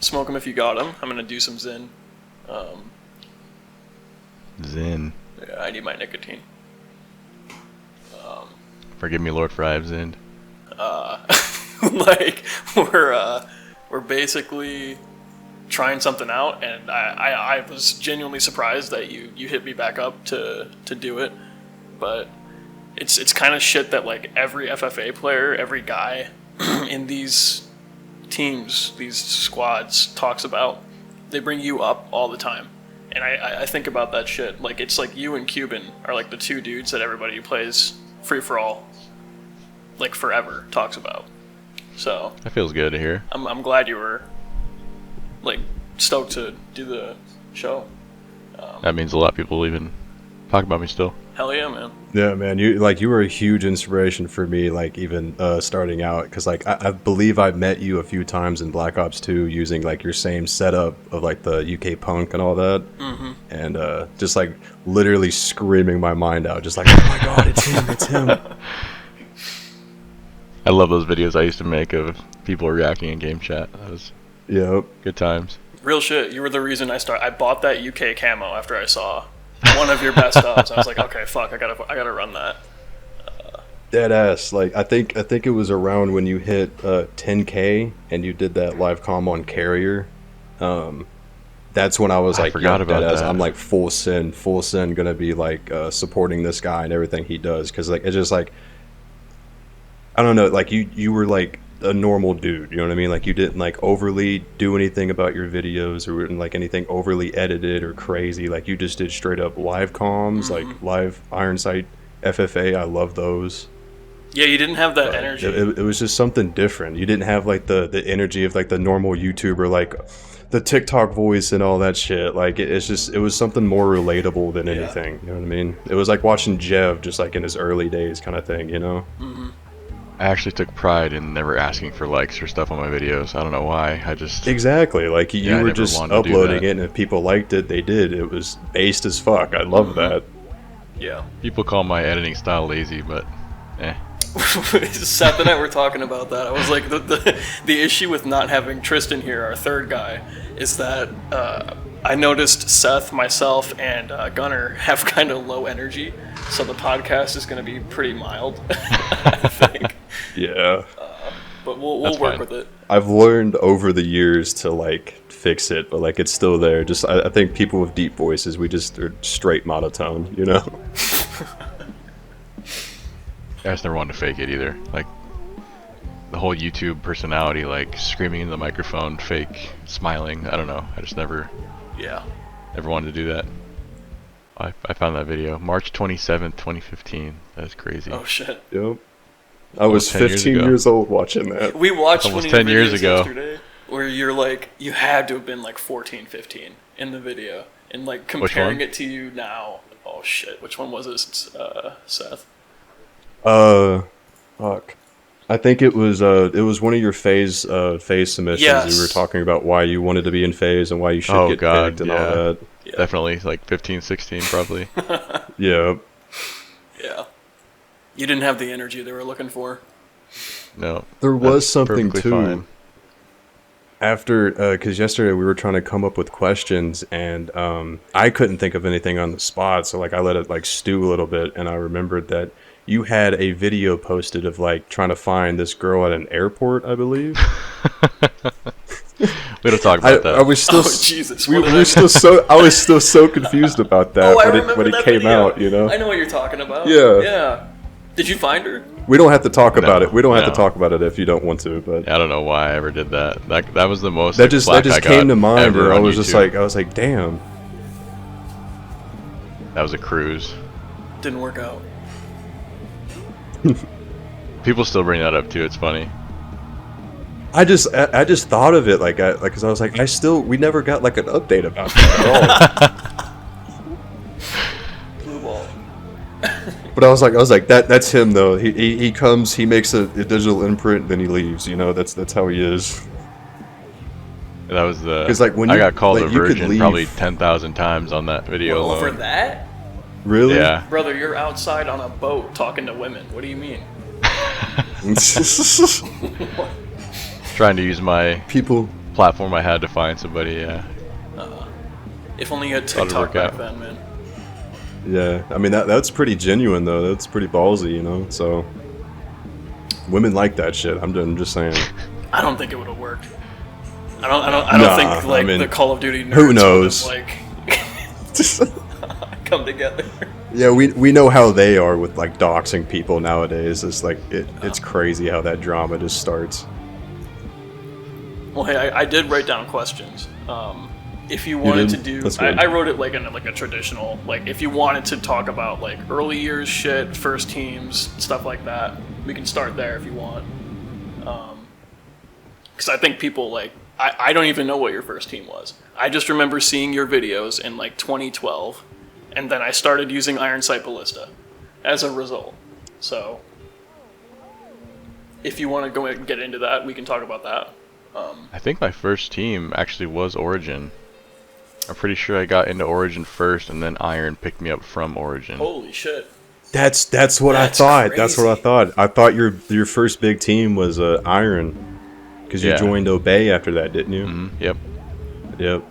Smoke them if you got them. I'm gonna do some Zyn. Zyn. Yeah, I need my nicotine. Forgive me, Lord, for I have Zyn. Like we're basically trying something out, and I was genuinely surprised that you hit me back up to do it, but it's kind of shit that like every FFA player, every guy in these teams, these squads talks about. They bring you up all the time, and I think about that shit. Like it's like you and Cuban are like the two dudes that everybody who plays free for all like forever talks about. So That feels good to hear. I'm glad you were like stoked to do the show. That means a lot of people even talk about me still. Hell yeah, man. Yeah, man, you were a huge inspiration for me, like even starting out, because like I believe I met you a few times in Black Ops 2 using like your same setup of like the UK punk and all that, and just like literally screaming my mind out, just like, oh my god, it's him. I love those videos I used to make of people reacting in game chat. That was good times. Real shit. You were the reason I bought that UK camo after I saw one of your best ups. I was like, okay, fuck, I gotta run that. Dead ass. Like I think it was around when you hit 10K and you did that live comm on Carrier. That's when I was like, forgot about that. I'm like full sin, gonna be like supporting this guy and everything he does, because like it's just like, I don't know, like you were like a normal dude, you know what I mean? Like you didn't like overly do anything about your videos, or like anything overly edited or crazy. Like you just did straight up live comms, like live Iron Sight FFA. I love those. Yeah, you didn't have that energy. It was just something different. You didn't have like the energy of like the normal YouTuber, like the TikTok voice and all that shit. Like it was something more relatable than anything. You know what I mean? It was like watching Jev just like in his early days kind of thing, you know? I actually took pride in never asking for likes or stuff on my videos. I don't know why. I just exactly like you were just uploading it, and if people liked it, they did. It was based as fuck. I love that. Yeah. People call my editing style lazy, but Seth and I were talking about that. I was like, the issue with not having Tristan here, our third guy, is that I noticed Seth, myself, and Gunnar have kind of low energy, so the podcast is going to be pretty mild, I think. Yeah. But we'll work fine. with it. I've learned over the years to like fix it, but like it's still there. Just I think people with deep voices, we just are straight monotone, you know? I just never wanted to fake it either. Like the whole YouTube personality, like screaming in the microphone, fake smiling. I don't know. I just never wanted to do that. I found that video March 27th, 2015. That's crazy. Oh shit. Yep. I was 15 years old watching that. We watched almost one of 10 your years videos ago. yesterday where you're like, you had to have been like 14, 15 in the video, and like comparing it to you now. Oh shit, which one was it, Seth? Fuck. I think it was one of your phase submissions. Yes. You were talking about why you wanted to be in phase and why you should get picked and all that. Yeah. Definitely like 15, 16 probably. Yeah. Yeah. You didn't have the energy they were looking for. No. There was something perfectly too. fine. After, because yesterday we were trying to come up with questions, and I couldn't think of anything on the spot, so like I let it like stew a little bit, and I remembered that you had a video posted of like trying to find this girl at an airport, I believe. We don't talk about that. I was still, Jesus! I was still so confused about that when it came video. out. You know, I know what you're talking about. Yeah. Yeah. Did you find her? we don't have to talk about it. We don't have to talk about it if you don't want to. But I don't know why I ever did that. That was the most. that just came to mind. Where I was like, damn. That was a cruise. Didn't work out. People still bring that up too. It's funny. I just thought of it because I was like, we never got like an update about that at all. Blue ball. But I was like, that's him though. He comes, he makes a digital imprint, then he leaves. You know, that's how he is. That was the. Because like when I got called a you could virgin leave, probably 10,000 times on that video alone. Over that? Really? Yeah. Brother, you're outside on a boat talking to women. What do you mean? Trying to use my people platform I had to find somebody. Yeah. If only you had Thought it'd TikTok work back out. then, man. Yeah, I mean that's pretty genuine though. That's pretty ballsy, you know. So women like that shit. I'm just saying. I don't think it would have worked. I don't Nah, think like I mean, the Call of Duty nerds who knows? would have, like come together. Yeah, we know how they are with like doxing people nowadays. It's like it's crazy how that drama just starts. Well, hey, I did write down questions. If you wanted to did? do, That's good. I wrote it like in like a traditional, like if you wanted to talk about like early years shit, first teams, stuff like that, we can start there if you want. Because I think people like, I don't even know what your first team was. I just remember seeing your videos in like 2012, and then I started using Iron Sight Ballista as a result. So if you want to go and get into that, we can talk about that. I think my first team actually was Origin. I'm pretty sure I got into Origin first, and then Iron picked me up from Origin. Holy shit. That's what That's I thought. That's what I crazy. thought. I thought your first big team was Iron, because you Yeah. joined Obey after that, didn't you? Yep. Yep.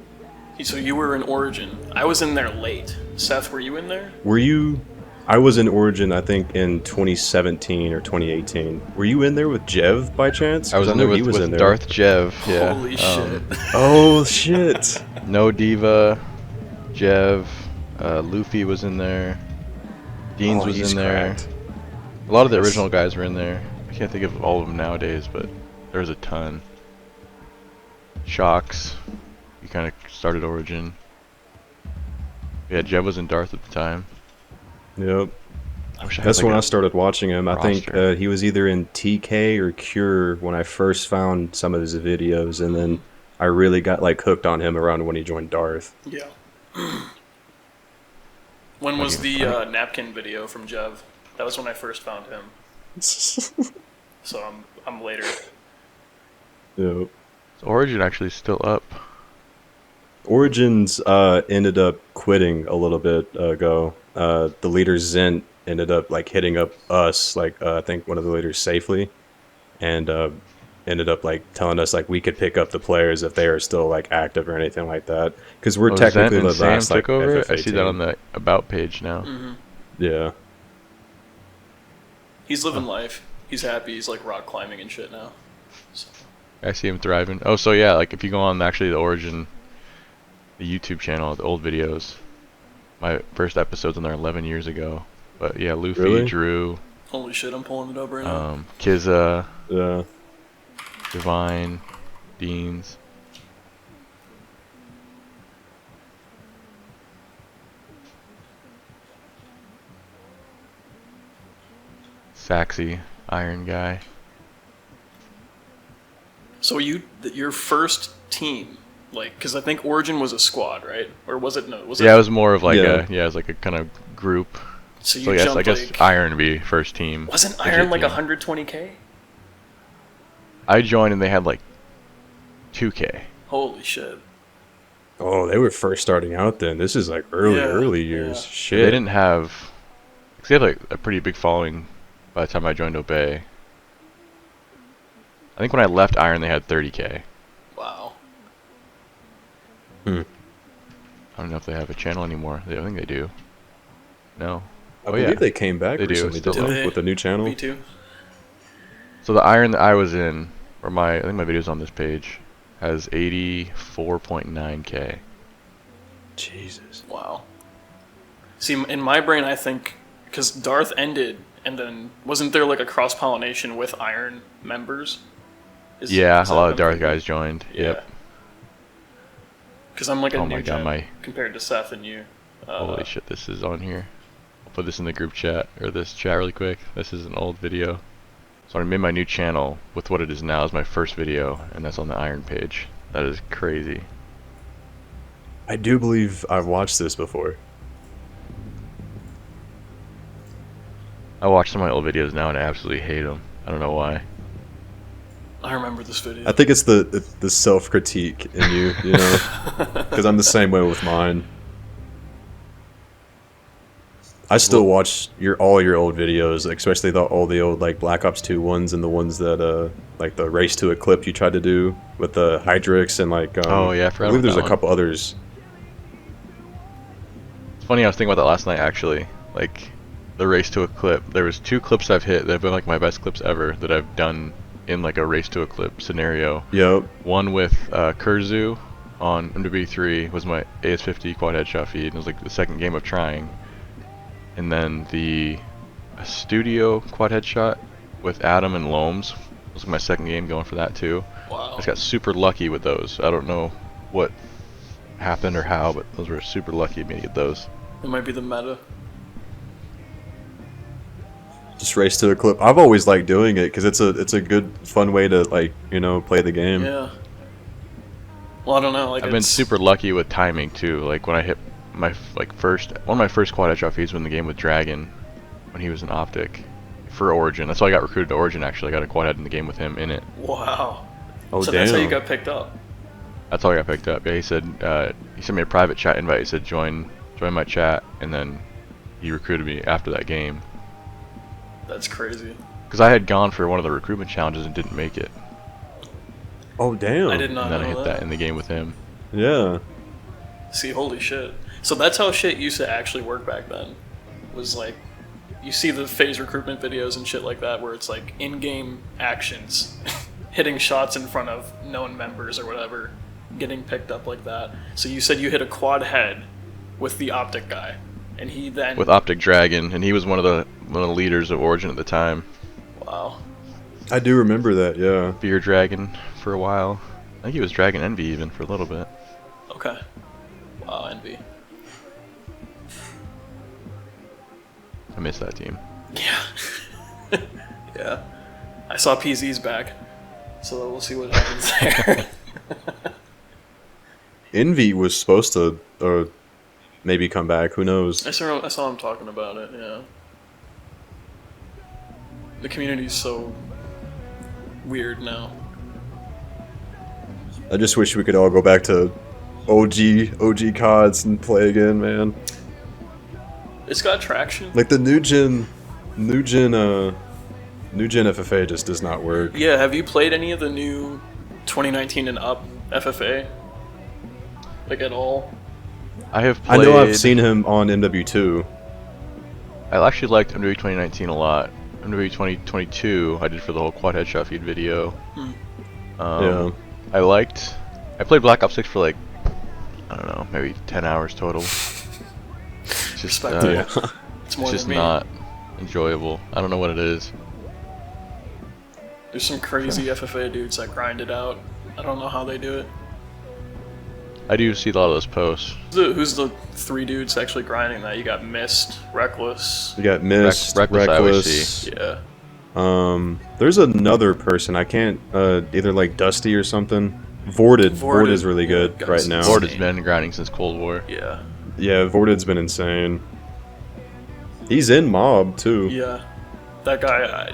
So you were in Origin. I was in there late. Seth, were you in there? Were you? I was in Origin, I think, in 2017 or 2018. Were you in there with Jev by chance? I was 'Cause in there know he with, was with in there. Darth Jev. Yeah. Holy shit. Oh shit! No Diva, Jev, Luffy was in there. Deans Oh, was he's in there. cracked. A lot of the original guys were in there. I can't think of all of them nowadays, but there was a ton. Shocks. We kind of started Origin. Yeah, Jev was in Darth at the time. Yep. I wish I had, That's like, when a I started watching him. I think roster. he was either in TK or Cure when I first found some of his videos, and then I really got like hooked on him around when he joined Darth. Yeah. When was the napkin video from Jev? That was when I first found him. So I'm later. Yep. Is Origin actually still up? Origins ended up quitting a little bit ago. The leader Zent ended up like hitting up us, like I think one of the leaders safely, and ended up like telling us like we could pick up the players if they are still like active or anything like that, because we're Oh, technically Zent and the Sam last like took over it? I FFA see that team. on the About page now. Mm-hmm. Yeah. He's living life. He's happy. He's like rock climbing and shit now. So, I see him thriving. Oh, so yeah, like if you go on actually the Origin, the YouTube channel, the old videos, my first episode's on there 11 years ago. But yeah, Luffy, Really? Drew, holy shit, I'm pulling it up right now. Kizza, Yeah. Divine, Deans. Saxy, Iron Guy. So your first team, like, because I think Origin was a squad, right? Or was it no? Was Yeah, it? it was more of like Yeah. it was like a kind of group. So you So yes, jumped I guess like. Iron would be first team. Wasn't legit Iron like team. 120k? I joined and they had like 2K. Holy shit. Oh, they were first starting out then. This is like early years. yeah. Shit. They didn't have. Cause they had like a pretty big following by the time I joined Obey. I think when I left Iron, they had 30K. Wow. Hmm. I don't know if they have a channel anymore. I think they do. No. I Oh, believe yeah. they came back They do, recently, still didn't do. they? With a new channel. Me too. So the Iron that I was in, or I think my video's on this page, has 84.9K. Jesus. Wow. See, in my brain, I think because Darth ended, and then wasn't there like a cross pollination with Iron members? Yeah, is a that lot what of I'm Darth thinking? guys joined. Yep. Because I'm like a Oh new my god, gen compared to Seth and you. Holy shit, this is on here. I'll put this in the group chat, or this chat really quick. This is an old video. So I made my new channel with what it is now as my first video, and that's on the Iron page. That is crazy. I do believe I've watched this before. I watch some of my old videos now and I absolutely hate them. I don't know why. I remember this video. I think it's the self critique in you, you know, because I'm the same way with mine. I still watch all your old videos, especially all the old like Black Ops 2 ones and the ones that like the race to a clip you tried to do with the Hydrix and like oh yeah, I believe there's a couple others. It's funny, I was thinking about that last night actually. Like the race to a clip. There was 2 clips I've hit that have been like my best clips ever that I've done in like a race to a clip scenario. Yep. One with Kurzu on MW3 was my AS50 quad headshot feed. It was like the second game of trying. And then the studio quad headshot with Adam and Loams was like my second game going for that too. Wow. I just got super lucky with those. I don't know what happened or how, but those were super lucky of me to get those. It might be the meta. Just race to a clip. I've always liked doing it because it's a good fun way to like play the game. Yeah. Well, I don't know. Like I've been super lucky with timing too. Like when I hit my one of my first quad headshot feeds was in the game with Dragon when he was in Optic for Origin. That's why I got recruited to Origin. Actually, I got a quad head in the game with him in it. Wow. Oh so damn. that's how you got picked up. That's how I got picked up. Yeah, he said he sent me a private chat invite. He said join my chat, and then he recruited me after that game. That's crazy. Because I had gone for one of the recruitment challenges and didn't make it. Oh damn. I did not know And then I hit that in the game with him. Yeah. See, holy shit. So that's how shit used to actually work back then. Was like, you see the phase recruitment videos and shit like that where it's like in-game actions, hitting shots in front of known members or whatever, getting picked up like that. So you said you hit a quad head with the Optic guy, and he then... With Optic Dragon, and he was one of the leaders of Origin at the time. Wow. I do remember that, yeah. Beer Dragon for a while. I think he was Dragon Envy even for a little bit. Okay. Wow, Envy. I miss that team. Yeah. Yeah. I saw PZ's back, so we'll see what happens there. Envy was supposed to maybe come back. Who knows? I saw him talking about it, yeah. The community's so weird now. I just wish we could all go back to OG CODs and play again, man. It's got traction. Like the new gen FFA just does not work. Yeah, have you played any of the new 2019 and up FFA? Like at all? I have played... I know I've seen him on MW2. I actually liked MW 2019 a lot. MW 2022 I did for the whole quad headshot feed video. Yeah. I played Black Ops 6 for like, I don't know, maybe 10 hours total. It's just, It's more it's just than me. not enjoyable. I don't know what it is. There's some crazy FFA dudes that grind it out. I don't know how they do it. I do see a lot of those posts. Who's the 3 dudes actually grinding that? You got Mist, Reckless. You got Mist, Reckless I always Reckless. Yeah. There's another person. I can't either like Dusty or something. Vorted. Vord is really good right now. Vord has been grinding since Cold War. Yeah. Yeah, Vorded's been insane. He's in Mob too. Yeah. That guy.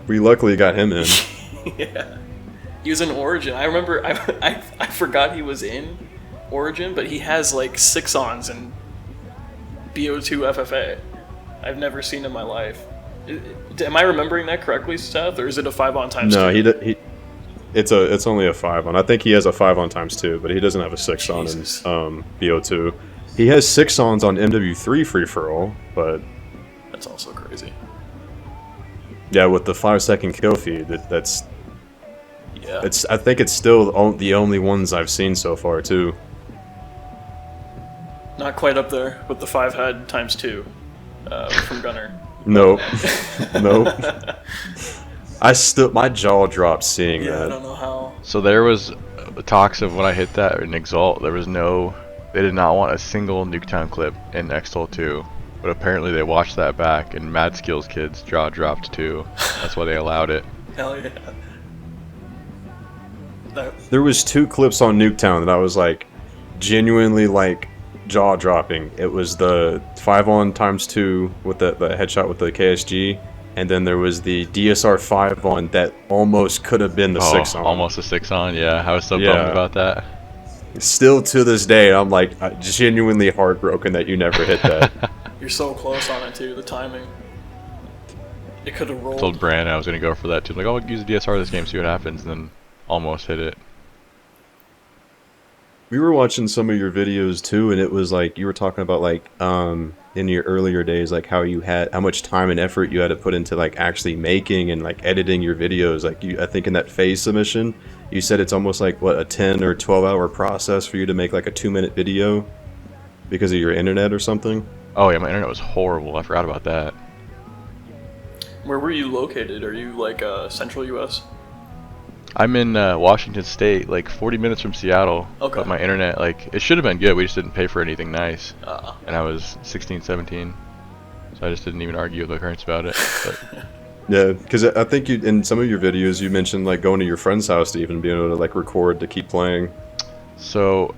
We luckily got him in. Yeah. He was in Origin. I remember. I forgot he was in Origin, but he has like 6-ons in BO2 FFA. I've never seen in my life. Am I remembering that correctly, Seth, or is it a 5-on times 2? No, it's only a 5-on. I think he has a 5-on times 2, but he doesn't have a 6-on in BO2. He has 6-ons on MW3 free for all, but that's also crazy. Yeah, with the 5-second kill feed, that's. Yeah. I think it's still the only ones I've seen so far too. Not quite up there with the 5-head times 2 from Gunner. Nope. Nope. My jaw dropped seeing Yeah, that. I don't know how. So there was talks of when I hit that in Exalt, they did not want a single Nuketown clip in Xtol 2. But apparently they watched that back, and Mad Skills kids jaw dropped too. That's why they allowed it. Hell yeah. There was 2 clips on Nuketown that I was like genuinely like jaw dropping. It was the 5-on times 2 with the headshot with the KSG, and then there was the DSR 5-on that almost could have been the 6-on. Almost a 6-on, yeah. I was so bummed about that. Still to this day, I'm like genuinely heartbroken that you never hit that. You're so close on it too. The timing. It could have rolled. I told Brand I was gonna go for that too. Like, I'll use the DSR this game, see what happens, and then almost hit it. We were watching some of your videos too, and it was like you were talking about like in your earlier days, like how much time and effort you had to put into like actually making and like editing your videos. Like I think in that phase submission, you said it's almost like what, a 10 or 12 hour process for you to make like a 2-minute video because of your internet or something. Oh yeah, my internet was horrible. I forgot about that. Where were you located? Are you like central U.S.? I'm in Washington State, like 40 minutes from Seattle. Okay. But my internet, like, it should have been good. We just didn't pay for anything nice. And I was 16, 17. So I just didn't even argue with my parents about it. But Yeah, because I think you in some of your videos you mentioned like going to your friend's house to even be able to like record to keep playing. So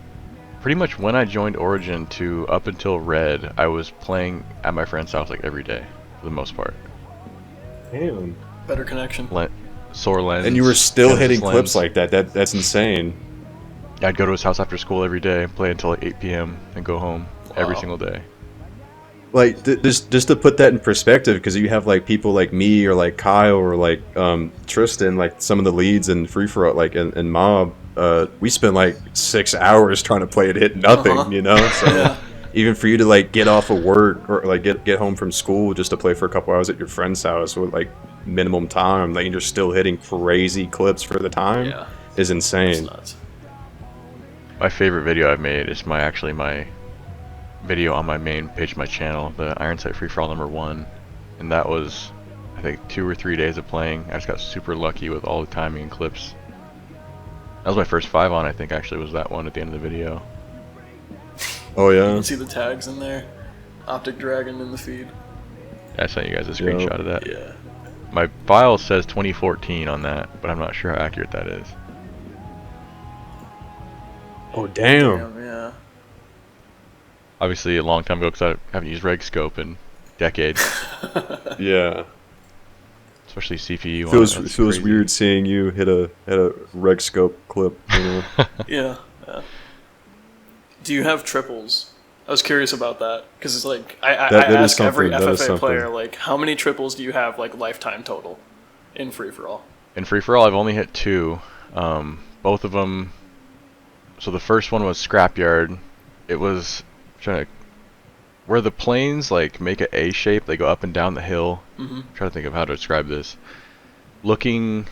pretty much when I joined Origin to up until Red, I was playing at my friend's house like every day for the most part. Damn. Better connection. Sore lens. And you were still Genesis hitting lens. clips like that. That's insane. Yeah, I'd go to his house after school every day, play until like 8 p.m. and go home every single day. Like just to put that in perspective, because you have like people like me or like Kyle or like Tristan, like some of the leads in Free For All, like in Mob, we spent like 6 hours trying to play it, hit nothing, you know. So Yeah. even for you to like get off of work or like get home from school just to play for a couple hours at your friend's house with like minimum time, like you're still hitting crazy clips for the time, Yeah. is insane. That's nuts. My favorite video I've made is my video on my main page of my channel, the Iron Sight Free For All #1, and that was, I think, 2 or 3 days of playing. I just got super lucky with all the timing and clips. That was my first 5 on, I think, actually, was that one at the end of the video. Oh You yeah. can see the tags in there. Optic Dragon in the feed. I sent you guys a screenshot of that. Yeah. My file says 2014 on that, but I'm not sure how accurate that is. Oh damn. Damn, yeah. Obviously a long time ago because I haven't used reg scope in decades, Yeah. especially CPU. Feels on it. That's feels crazy. weird seeing you hit a reg scope clip, you know. Yeah. Do you have triples? I was curious about that because it's like I That is ask every something, that is FFA player something. like how many triples do you have like lifetime total in Free For All? In Free For All, I've only hit 2. Both of them. So the first one was Scrapyard. It was where the planes like make an A shape. They go up and down the hill. Mm-hmm. Trying to think of how to describe this. Looking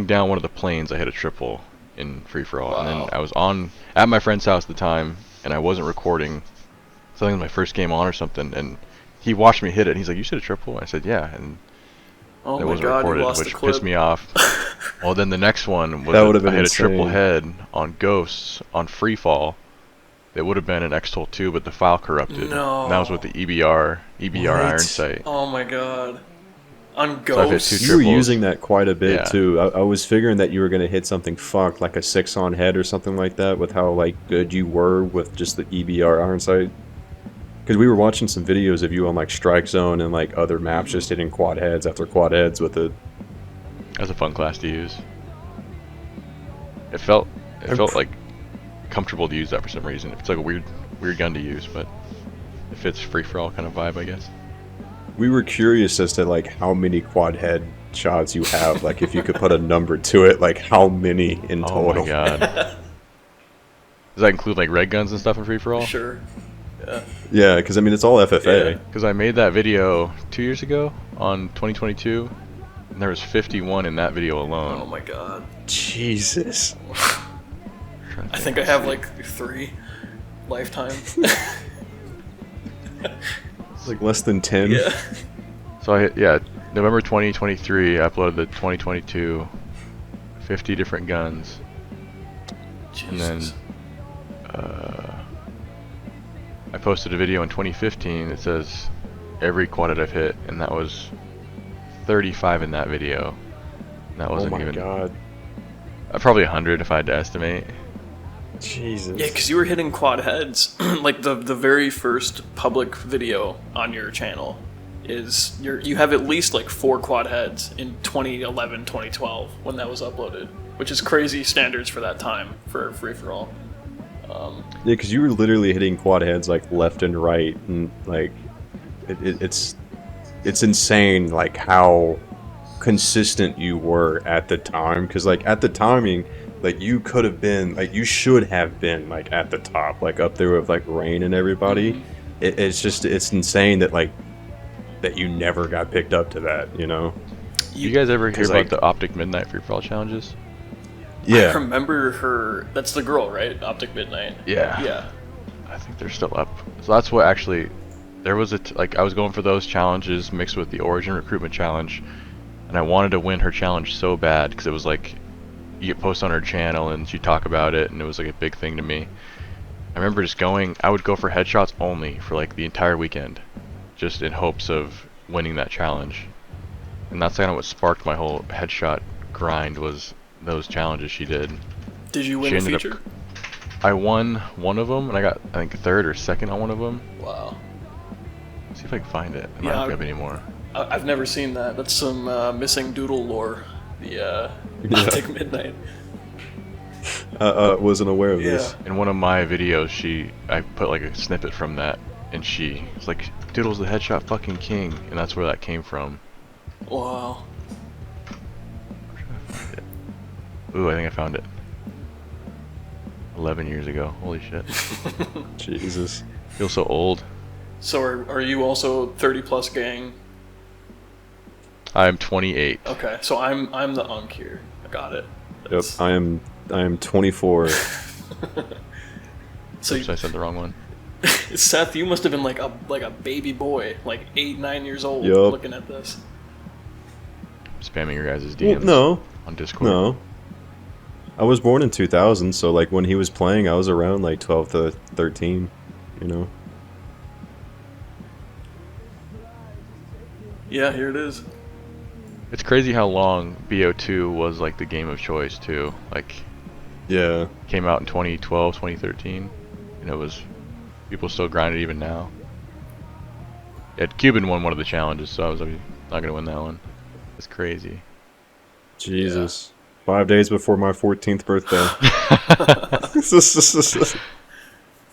down one of the planes, I hit a triple in Free For All, and then I was at my friend's house at the time, and I wasn't recording. So I think it was my first game on or something, and he watched me hit it. And he's like, "You should have triple." I said, "Yeah," and Oh it my wasn't god, you recorded, lost which the clip. pissed me off. Well, then the next one was That would've I been hit a triple insane. head on Ghosts on Free Fall. It would have been an Xtol 2, but the file corrupted. No. And that was with the EBR What? Iron Sight. Oh my god. On I've hit Ghost? 2 You were triples. using that quite a bit Yeah. too. I was figuring that you were gonna hit something fucked like a 6 on head or something like that with how like good you were with just the EBR iron sight. Because we were watching some videos of you on like Strike Zone and like other maps just hitting quad heads after quad heads with it. That was a fun class to use. It felt like comfortable to use that for some reason. It's like a weird gun to use, but it fits Free For All kind of vibe, I guess. We were curious as to like how many quad head shots you have. Like if you could put a number to it, like how many in Oh total. my god. Does that include like red guns and stuff in Free For All? Sure. Yeah. Yeah, because I mean it's all FFA. Because I made that video 2 years ago on 2022, and there was 51 in that video Oh alone. my god. Jesus. I think I have like 3 lifetime. It's like less than 10. Yeah. So November 2023, I uploaded the 2022 50 different guns, and then Jesus. I posted a video in 2015 that says every quad I've hit, and that was 35 in that video. And that Oh wasn't my even god. probably 100 if I had to estimate. Jesus. Yeah, because you were hitting quad heads. Like the very first public video on your channel is you have at least like 4 quad heads in 2011, 2012 when that was uploaded, which is crazy standards for that time for Free For All. Yeah, because you were literally hitting quad heads like left and right, and like it's insane like how consistent you were at the time. Because like at the timing, like you could have been like you should have been like at the top, like up there with like Rain and everybody. It's insane that like that you never got picked up to that, you know. You guys ever hear like, about the Optic Midnight free for all challenges? Yeah, I remember her. That's the girl, right? Optic Midnight. Yeah. Yeah. I think they're still up. So that's what actually. There was like I was going for those challenges mixed with the Origin Recruitment Challenge, and I wanted to win her challenge so bad because it was like you get posts on her channel and she'd talk about it, and it was like a big thing to me. I remember just going. I would go for headshots only for like the entire weekend, just in hopes of winning that challenge. And that's kind of what sparked my whole headshot grind was those challenges she did. Did you win a feature? I won one of them, and I got I think third or second on one of them. Wow. Let's see if I can find it. I might not have any more. I've never seen that. That's some missing Dootle lore. The Optic Midnight. Wasn't aware of this. In one of my videos, I put like a snippet from that, and she was like, "Doodle's the headshot fucking king," and that's where that came from. Wow. Ooh, I think I found it. 11 years ago. Holy shit. Jesus. Feel so old. So are you also 30 plus gang? I'm 28. Okay, so I'm the unk here. I got it. Yep, I am 24. So Oops, I said the wrong one. Seth, you must have been like a baby boy, like 8-9 years old, Yep. looking at this. Spamming your guys' Well, DMs no, on Discord. no. I was born in 2000, so like when he was playing, I was around like 12 to 13, you know. Yeah, here it is. It's crazy how long BO2 was like the game of choice too. Like, Yeah. came out in 2012, 2013, and it was people still grind it even now. Yeah, Cuban won one of the challenges, so I was like, not gonna win that one. It's crazy. Jesus. 5 days before my 14th birthday.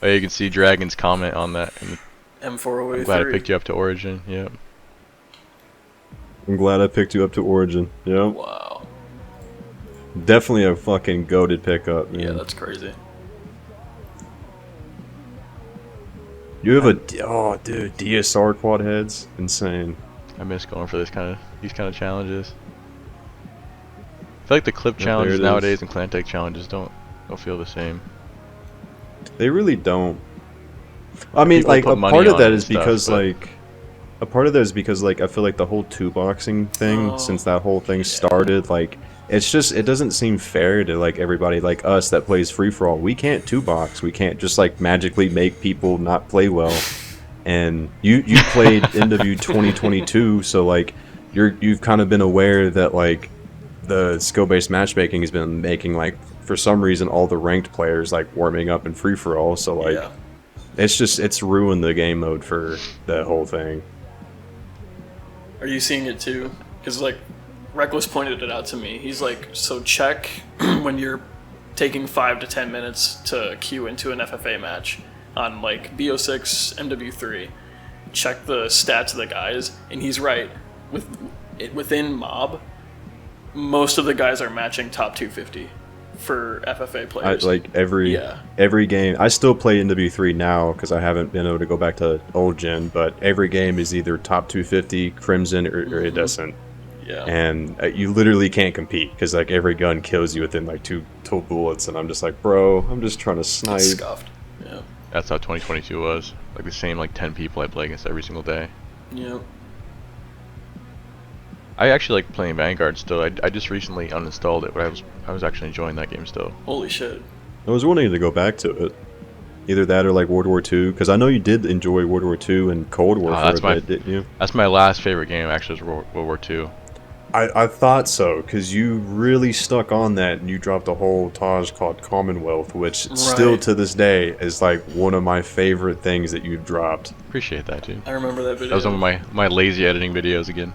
Oh, you can see Dragon's comment on that. And M403. I'm glad I picked you up to Origin. Yep. I'm glad I picked you up to Origin. Yep. Wow. Definitely a fucking goated pickup, man. Yeah, that's crazy. You have oh dude, DSR quad heads? Insane. I miss going for these kind of challenges. I feel like the clip Yeah, challenges there it is. nowadays and clan tag challenges don't feel the same. They really don't. I mean, People like put a money part of on that it is and stuff, because but- like a part of that is because like I feel like the whole two boxing thing, Oh, since that whole thing started, like it's just it doesn't seem fair to like everybody like us that plays free for all. We can't two box. We can't just like magically make people not play well. And you played NW 2022, so like you've kind of been aware that like the skill based matchmaking has been making like for some reason all the ranked players like warming up in free for all. So like Yeah. it's ruined the game mode for that whole thing. Are you seeing it too? Because like Reckless pointed it out to me. He's like, so check when you're taking 5 to 10 minutes to queue into an FFA match on like BO6, MW3. Check the stats of the guys, and he's right. Within Mob, most of the guys are matching top 250 for FFA players. Like every game, I still play NW3 now because I haven't been able to go back to old gen. But every game is either top 250, Crimson, or Iridescent. Yeah. And you literally can't compete because like every gun kills you within like two bullets, and I'm just like, bro, I'm just trying to snipe. It's scuffed. Yeah. That's how 2022 was. Like the same like 10 people I play against every single day. Yeah. I actually like playing Vanguard still. I just recently uninstalled it, but I was actually enjoying that game still. Holy shit. I was wanting to go back to it. Either that or like World War II, because I know you did enjoy World War II and Cold War for that's a my- bit, didn't you? That's my last favorite game actually, was World War II. I thought so, because you really stuck on that, and you dropped a whole Taj called Commonwealth, which still Right. to this day is like one of my favorite things that you've dropped. Appreciate that, dude. I remember that video. That was one of my lazy editing videos again.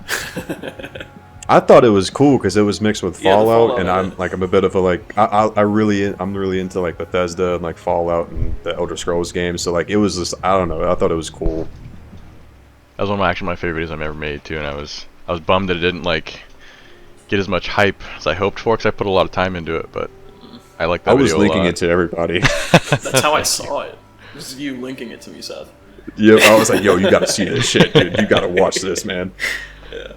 I thought it was cool because it was mixed with Yeah, the Fallout, Fallout and of it. I'm a bit of a like I'm really into like Bethesda and like Fallout and the Elder Scrolls games. So like it was just I don't know. I thought it was cool. That was one of my favorite videos I've ever made too, and I was bummed that it didn't like get as much hype as I hoped for because I put a lot of time into it. But I like that I was video a linking lot. it to everybody. That's how I saw it. It was you linking it to me, Seth. Yep, I was like, yo, you gotta see this shit, dude. You gotta watch this, man. Yeah.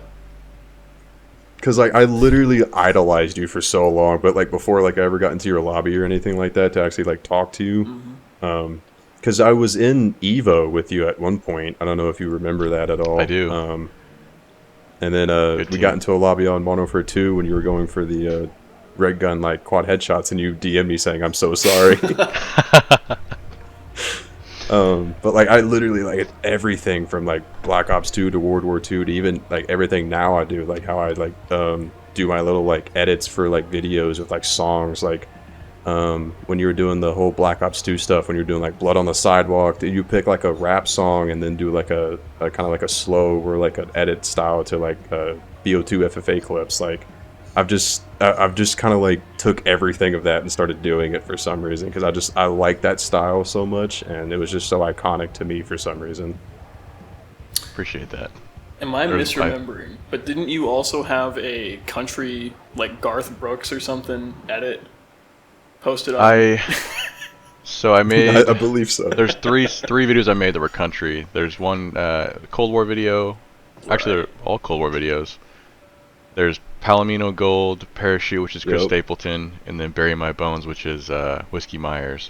Because like I literally idolized you for so long, but like before like I ever got into your lobby or anything like that to actually like talk to you, because I was in Evo with you at one point. I don't know if you remember that at all. I do. And then we got into a lobby on Modern Warfare 2 when you were going for the red gun like quad headshots, and you DM'd me saying I'm so sorry. But like I literally like everything from like Black Ops 2 to World War 2 to even like everything now I do, like how I like do my little like edits for like videos with like songs, like when you were doing the whole Black Ops 2 stuff, when you were doing like Blood on the Sidewalk, did you pick like a rap song and then do like a kind of like a slow or like an edit style to like BO2 FFA clips? Like I've just kind of like took everything of that and started doing it for some reason because I like that style so much, and it was just so iconic to me for some reason. Appreciate that. Am I misremembering? But didn't you also have a country like Garth Brooks or something edit posted on? So I made. I believe so. There's three videos I made that were country. There's one Cold War video. Actually, they're all Cold War videos. There's Palomino Gold, Parachute, which is Chris Stapleton, and then Bury My Bones, which is Whiskey Myers.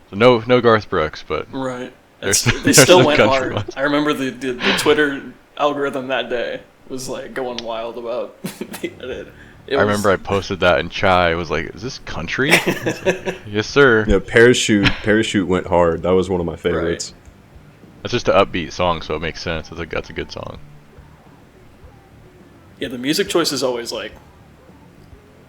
So no Garth Brooks, but Right. They there's still some went country hard. ones. I remember the Twitter algorithm that day was like going wild about the edit. I remember I posted that and Chai was like, "Is this country?" I was like, yes, sir. Yeah, Parachute went hard. That was one of my favorites. That's just an upbeat song, so it makes sense. That's a good song. Yeah, the music choice is always like.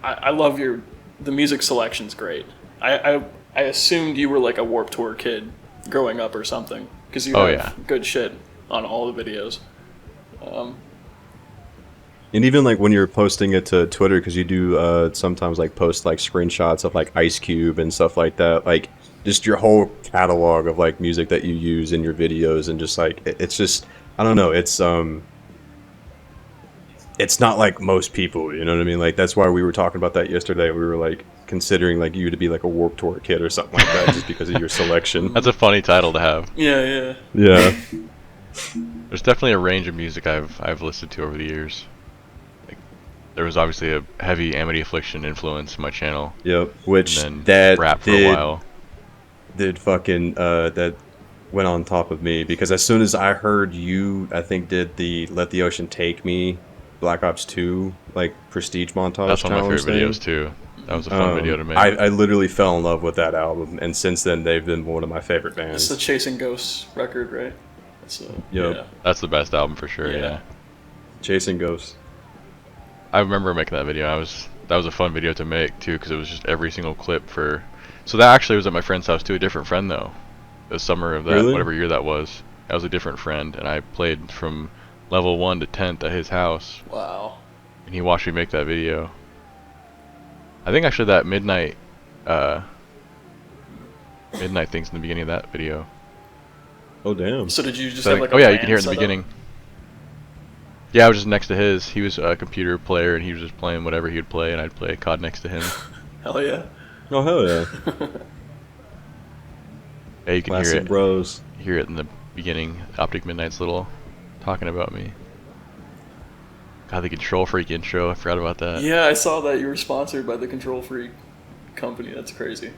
I love the music selection's great. I assumed you were like a Warped Tour kid growing up or something because you have good shit on all the videos. And even like when you're posting it to Twitter, because you do sometimes like post like screenshots of like Ice Cube and stuff like that, like just your whole catalog of like music that you use in your videos, and just like it's just I don't know, it's not like most people, you know what I mean? Like that's why we were talking about that yesterday. We were like considering like you to be like a Warped Tour kid or something like that, just because of your selection. That's a funny title to have. Yeah. Yeah. There's definitely a range of music I've listened to over the years. Like, there was obviously a heavy Amity Affliction influence in my channel. Yep. Which And then that rap for a while. did fucking that went on top of me, because as soon as I heard you, I think did the Let the Ocean Take Me Black Ops 2 like prestige montage. That's one of my favorite thing. videos too. That was a fun video to make. I literally fell in love with that album, and since then they've been one of my favorite It's bands. the Chasing Ghosts record, right? Yep. Yeah. That's the best album for sure. Yeah. Chasing Ghosts. I remember making that video. That was a fun video to make too, because it was just every single clip for. So that actually was at my friend's house too. A different friend though. The summer of that, Really? whatever year that was. That was a different friend, and I played from level 1 to 10th at his house, Wow. and he watched me make that video. I think actually that midnight thing's in the beginning of that video. Oh damn. So did you just So I have think- like a oh yeah, you band can hear it in the set up? beginning. Yeah, I was just next to his. He was a computer player, and he was just playing whatever he would play, and I'd play COD next to him. Hell yeah. Oh hell yeah. Yeah, you can Classic hear it. bros. Hear it in the beginning. Optic Midnight's little talking about me. God, the Control Freak intro. I forgot about that. Yeah, I saw that you were sponsored by the Control Freak company. That's crazy.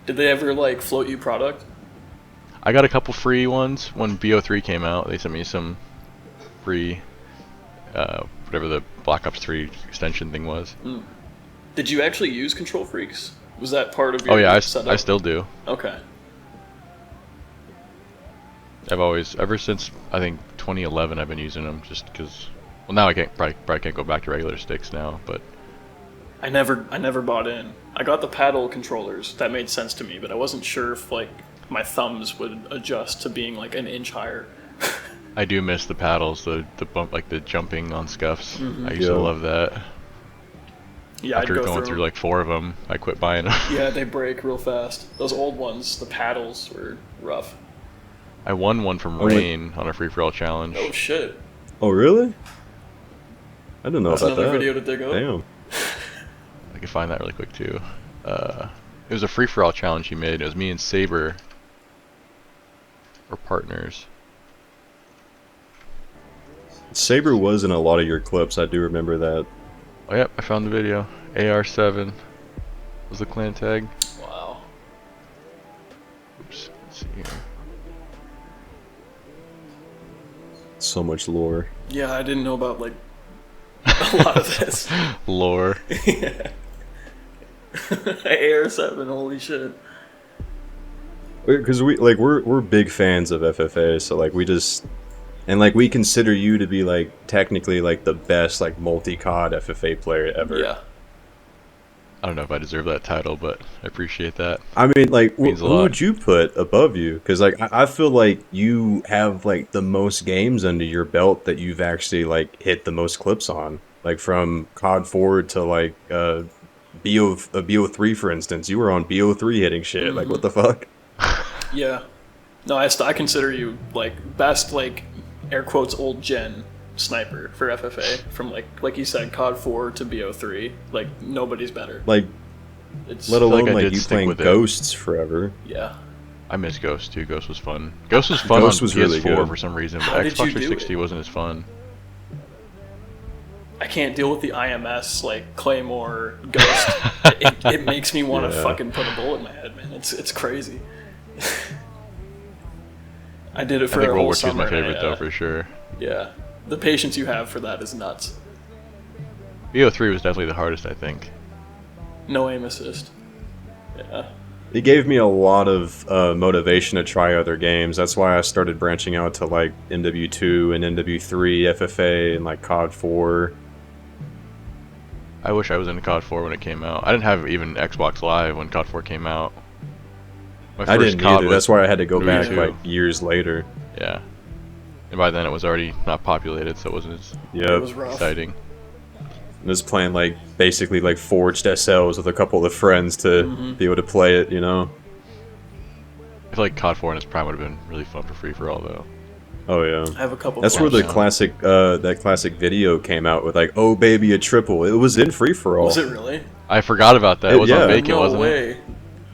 Did they ever like float you product? I got a couple free ones when BO3 came out. They sent me some free, whatever the Black Ops 3 extension thing was. Did you actually use Control Freaks? Was that part of your Oh yeah, setup? I still do. Okay. I've always, ever since I think 2011, I've been using them just because. Well, now I can't probably can't go back to regular sticks now, but I never bought in. I got the paddle controllers. That made sense to me, but I wasn't sure if like my thumbs would adjust to being like an inch higher. I do miss the paddles, the bump, like the jumping on scuffs. Mhm. I used to love that. Yeah, After I'd go going through like 4 of them, I quit buying them. Yeah, they break real fast. Those old ones, the paddles were rough. I won one from Oh, wait. Rain on a free-for-all challenge. Oh shit. Oh, really? I didn't know That's about another that. video to dig up. Damn. I could find that really quick too. It was a free-for-all challenge he made. It was me and Saber were partners. Saber was in a lot of your clips. I do remember that. Oh yep, I found the video. AR7 was the clan tag. Wow. Oops, let's see here. So much lore. Yeah, I didn't know about like a lot of this. Lore. Yeah. AR7, holy shit. Because we're big fans of FFA, so like we just and like we consider you to be like technically like the best like multi-COD FFA player ever. Yeah. I don't know if I deserve that title, but I appreciate that. I mean, like, Means a who lot. would you put above you? Because like I feel like you have like the most games under your belt that you've actually like hit the most clips on. Like from COD 4 to like BO3, for instance. You were on BO3 hitting shit. Like, what the fuck? Yeah. No, I consider you like best like air quotes old gen sniper for FFA from like you said COD 4 to BO3. Like nobody's better. Like, It's let alone like I like did you stick playing with it. Ghosts forever. yeah. I miss Ghost too. Ghost was fun. Ghost was fun Ghost on was PS4 really good. for some reason, How but did you Xbox do 360 it? wasn't as fun. I can't deal with the IMS like Claymore Ghost. it makes me want to Yeah. fucking put a bullet in my head, man. It's crazy. I did it I for think a World whole War II is summer. my favorite and though, for sure. Yeah, the patience you have for that is nuts. BO3 was definitely the hardest, I think. No aim assist. Yeah. It gave me a lot of motivation to try other games. That's why I started branching out to like MW2 and MW3, FFA, and like COD 4. I wish I was in COD 4 when it came out. I didn't have even Xbox Live when COD 4 came out. My I first didn't COD either. was That's why I had to go back MW2. like years later. Yeah. And by then it was already not populated, so it wasn't as It Yep. was rough. exciting. I was playing like basically like forged SLs with a couple of friends to be able to play it, you know? I feel like COD 4 in its prime would have been really fun for free-for-all though. Oh yeah. I have a couple. That's where clips. the classic that classic video came out with like, "Oh baby, a triple." It was in free for all. Was it really? I forgot about that. It was Yeah. on Vacant, No wasn't it? way.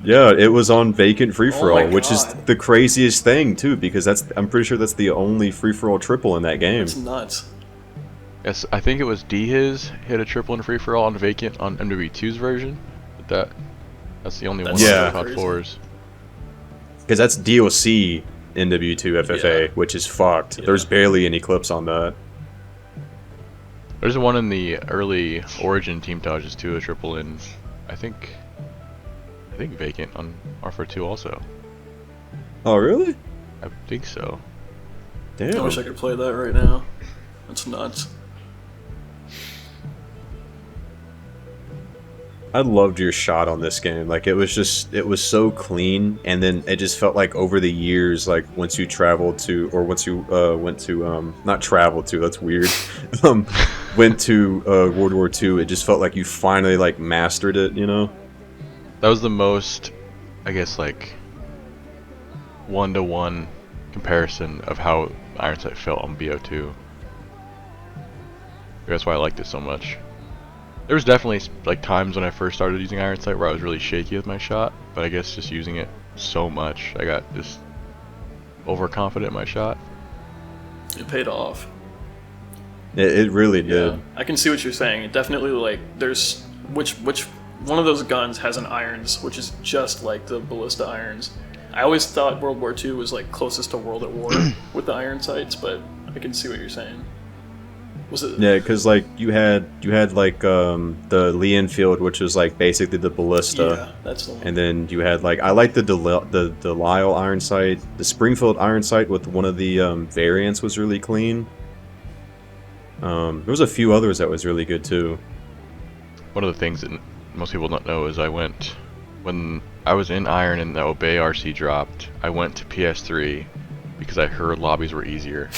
Yeah, it was on vacant free for Oh all, my which is God. the craziest thing too, because I'm pretty sure that's the only free for all triple in that game. It's nuts. Yes, I think it was D-His hit a triple in free-for-all on Vacant on MW2's version. But that's the only one That's so on COD crazy. 4's. Because that's DOC NW2 FFA, Yeah. which is fucked. Yeah. There's barely any clips on that. There's one in the early Origin team dodges too, a triple in, I think Vacant on R42 also. Oh really? I think so. Damn. I wish I could play that right now. That's nuts. I loved your shot on this game. Like it was so clean, and then it just felt like over the years, like once you traveled to, or once you went to, not traveled to, that's weird, went to World War II, it just felt like you finally like mastered it, you know? That was the most, I guess, like one-to-one comparison of how Iron Sight felt on BO2. That's why I liked it so much. There was definitely like times when I first started using Iron Sight where I was really shaky with my shot, but I guess just using it so much, I got just overconfident in my shot. It paid off. It really did. Yeah, I can see what you're saying. It definitely like there's which one of those guns has an irons, which is just like the ballista irons. I always thought World War II was like closest to World at War with the iron sights, but I can see what you're saying. Was it? Yeah, because like you had like the Lee Enfield, which was like basically the ballista. Yeah, that's the one. And then you had like I like the Delisle iron sight. The Springfield iron sight with one of the variants was really clean. There was a few others that was really good too. One of the things that most people don't know is when I was in Iron and the Obey RC dropped, I went to PS3 because I heard lobbies were easier,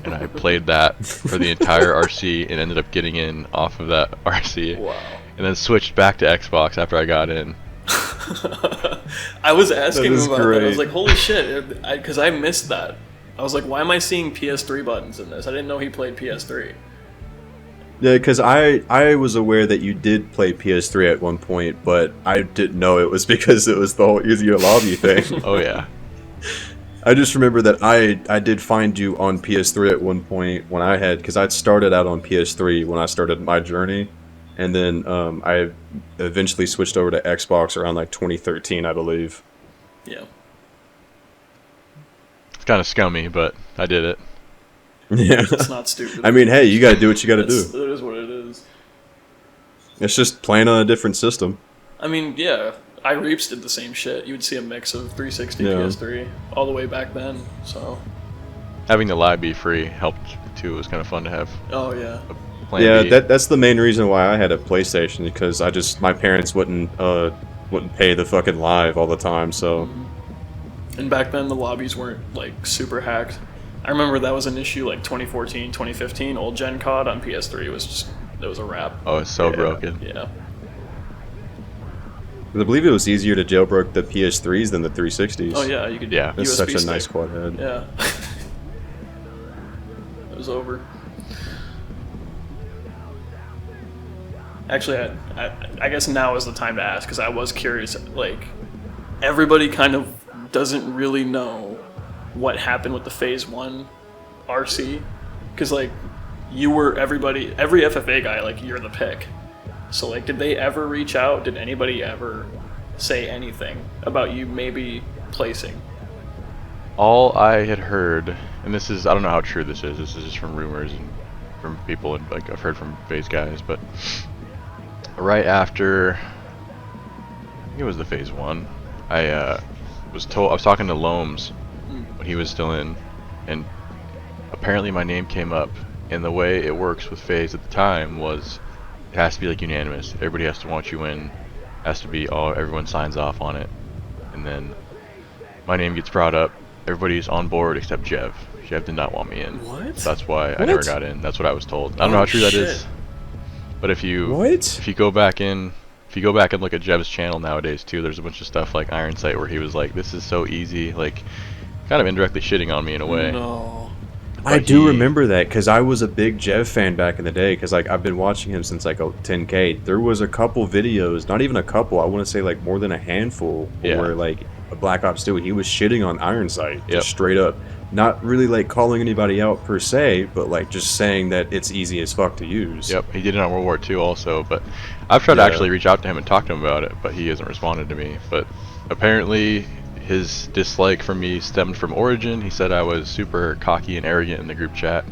and I played that for the entire RC and ended up getting in off of that RC. Wow. And then switched back to Xbox after I got in. I was asking him about great. that. I was like, holy shit, because I missed that. I was like, why am I seeing PS3 buttons in this? I didn't know he played PS3. Yeah, because I was aware that you did play PS3 at one point, but I didn't know it was because it was the whole easier lobby thing. Oh yeah. I just remember that I did find you on PS3 at one point when I had, because I'd started out on PS3 when I started my journey, and then I eventually switched over to Xbox around like 2013, I believe. Yeah. It's kind of scummy, but I did it. Yeah. It's not stupid. I mean, hey, you gotta do what you gotta do. It is what it is. It's just playing on a different system. I mean, yeah. iReaps did the same shit. You would see a mix of 360, Yeah. PS3, all the way back then, so... Having the live be free helped too. It was kind of fun to have. Oh, yeah. Plan Yeah, B. that's the main reason why I had a PlayStation, because my parents wouldn't pay the fucking live all the time, so... And back then, the lobbies weren't, like, super hacked. I remember that was an issue, like, 2014, 2015. Old Gen COD on PS3 was just... It was a wrap. Oh, it's so Yeah. broken. Yeah. I believe it was easier to jailbreak the PS3s than the 360s. Oh, yeah, you could... Yeah. That's USB such a stick. nice quad head. Yeah. It was over. Actually, I guess now is the time to ask, because I was curious. Like, everybody kind of doesn't really know what happened with the Phase 1 RC. Because, like, every FFA guy, like, you're the pick. So, like, did they ever reach out? Did anybody ever say anything about you maybe placing? All I had heard, and this is, I don't know how true this is just from rumors and from people, and like I've heard from Phase guys, but right after, I think it was the Phase 1, I was talking to Loams when he was still in, and apparently my name came up, and the way it works with Phase at the time was it has to be like unanimous. Everybody has to want you in, has to be everyone signs off on it, and then my name gets brought up. Everybody's on board except Jev. Jev did not want me in. What? That's why I never got in. That's what I was told. I don't know how true that is. But if you go back and look at Jev's channel nowadays too, there's a bunch of stuff like Iron Sight where he was like, "This is so easy," like kind of indirectly shitting on me in a way. No. I do remember that, because I was a big Jev fan back in the day, because like I've been watching him since like 10K. There was a couple videos, not even a couple, I want to say like more than a handful, where like a Black Ops 2, he was shitting on Iron Sight, just straight up. Not really like calling anybody out per se, but like just saying that it's easy as fuck to use. Yep, he did it on World War II also, but I've tried to actually reach out to him and talk to him about it, but he hasn't responded to me. But apparently his dislike for me stemmed from Origin. He said I was super cocky and arrogant in the group chat.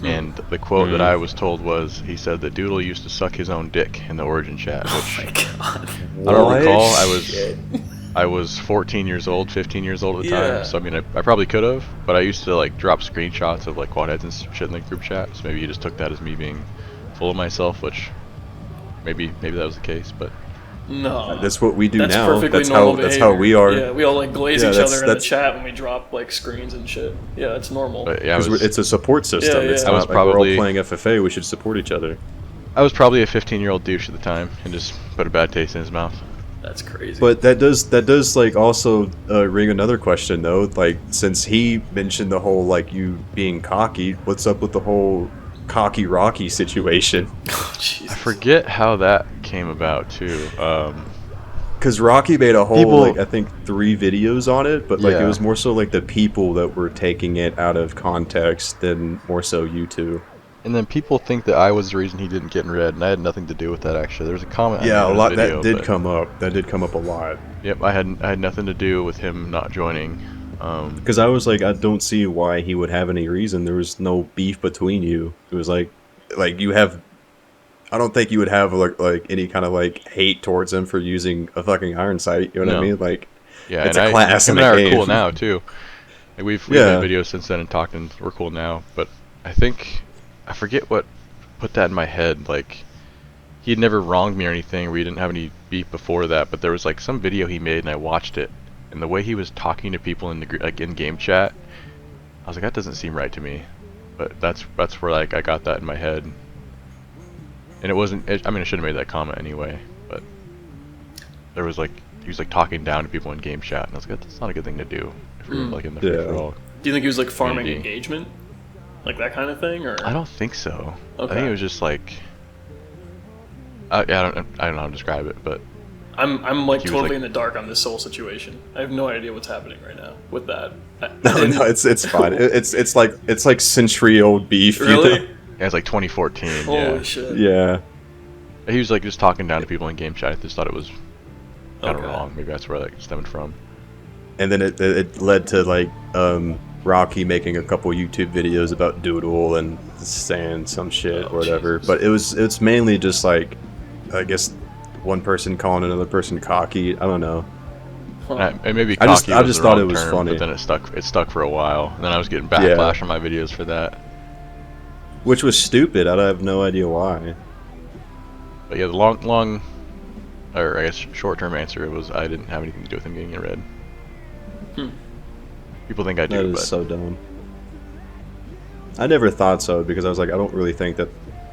And the quote that I was told was, he said that Dootle used to suck his own dick in the Origin chat, which Oh my god. I don't recall. I was 14 years old, 15 years old at the time, so I mean, I probably could have, but I used to like drop screenshots of like quad heads and shit in the group chat, so maybe he just took that as me being full of myself, which maybe that was the case, but No. That's what we do That's now. perfectly That's normal how that's how we are. Yeah, we all like glaze Yeah, each that's- other in the that's- chat when we drop like screens and shit. Yeah, that's normal. But yeah, It's a support system. Yeah, It's yeah. not I was like we're all probably- playing FFA. We should support each other. I was probably a 15-year-old douche at the time and just put a bad taste in his mouth. That's crazy. But that does like also ring another question though. Like, since he mentioned the whole like you being cocky, what's up with the whole cocky Rocky situation? Oh, Jesus. I forget how that came about too. Because Rocky made a whole People- like I think 3 videos on it, but like it Yeah. was more so like the people that were taking it out of context than more so you two. And then people think that I was the reason he didn't get in red, and I had nothing to do with that actually. There was a comment. I Yeah, made a in lot video, that did but- come up. That did come up a lot. Yep, I had nothing to do with him not joining. Because I was like, I don't see why he would have any reason. There was no beef between you. It was like you have. I don't think you would have like any kind of like hate towards him for using a fucking iron sight. You know what I No. mean? Like, Yeah, it's and a class him in and the I are game. cool now too. Like, we've Yeah. made videos since then and talked, and we're cool now. But I think I forget what put that in my head. Like, he had never wronged me or anything. We didn't have any beef before that. But there was like some video he made, and I watched it, and the way he was talking to people in the like in game chat, I was like, that doesn't seem right to me. But that's where like I got that in my head. And it wasn't. I mean, I should have made that comment anyway. But there was like he was like talking down to people in game chat, and I was like, that's not a good thing to do if you're like in the free for all. Do you think he was like farming engagement, like that kind of thing, or? I don't think so. Okay. I think it was just like. I don't know how to describe it, but. I'm like totally like, in the dark on this whole situation. I have no idea what's happening right now with that. No, it's fine. It's like century-old beef. Really? You know? Yeah, it's like 2014. Holy shit. Yeah. He was like just talking down to people in game chat. I just thought it was kind of wrong. Maybe that's where that stemmed from. And then it led to like Rocky making a couple YouTube videos about Dootle and saying some shit or whatever. Jesus. But it's mainly just like, I guess, one person calling another person cocky. I don't know. And maybe I cocky just was the thought wrong it was term, funny. but then it stuck for a while. And then I was getting backlash on my videos for that. Which was stupid. I have no idea why. But yeah, the long, or I guess short-term answer was I didn't have anything to do with him getting it read. People think I do, That is but so dumb. I never thought so because I was like, I don't really think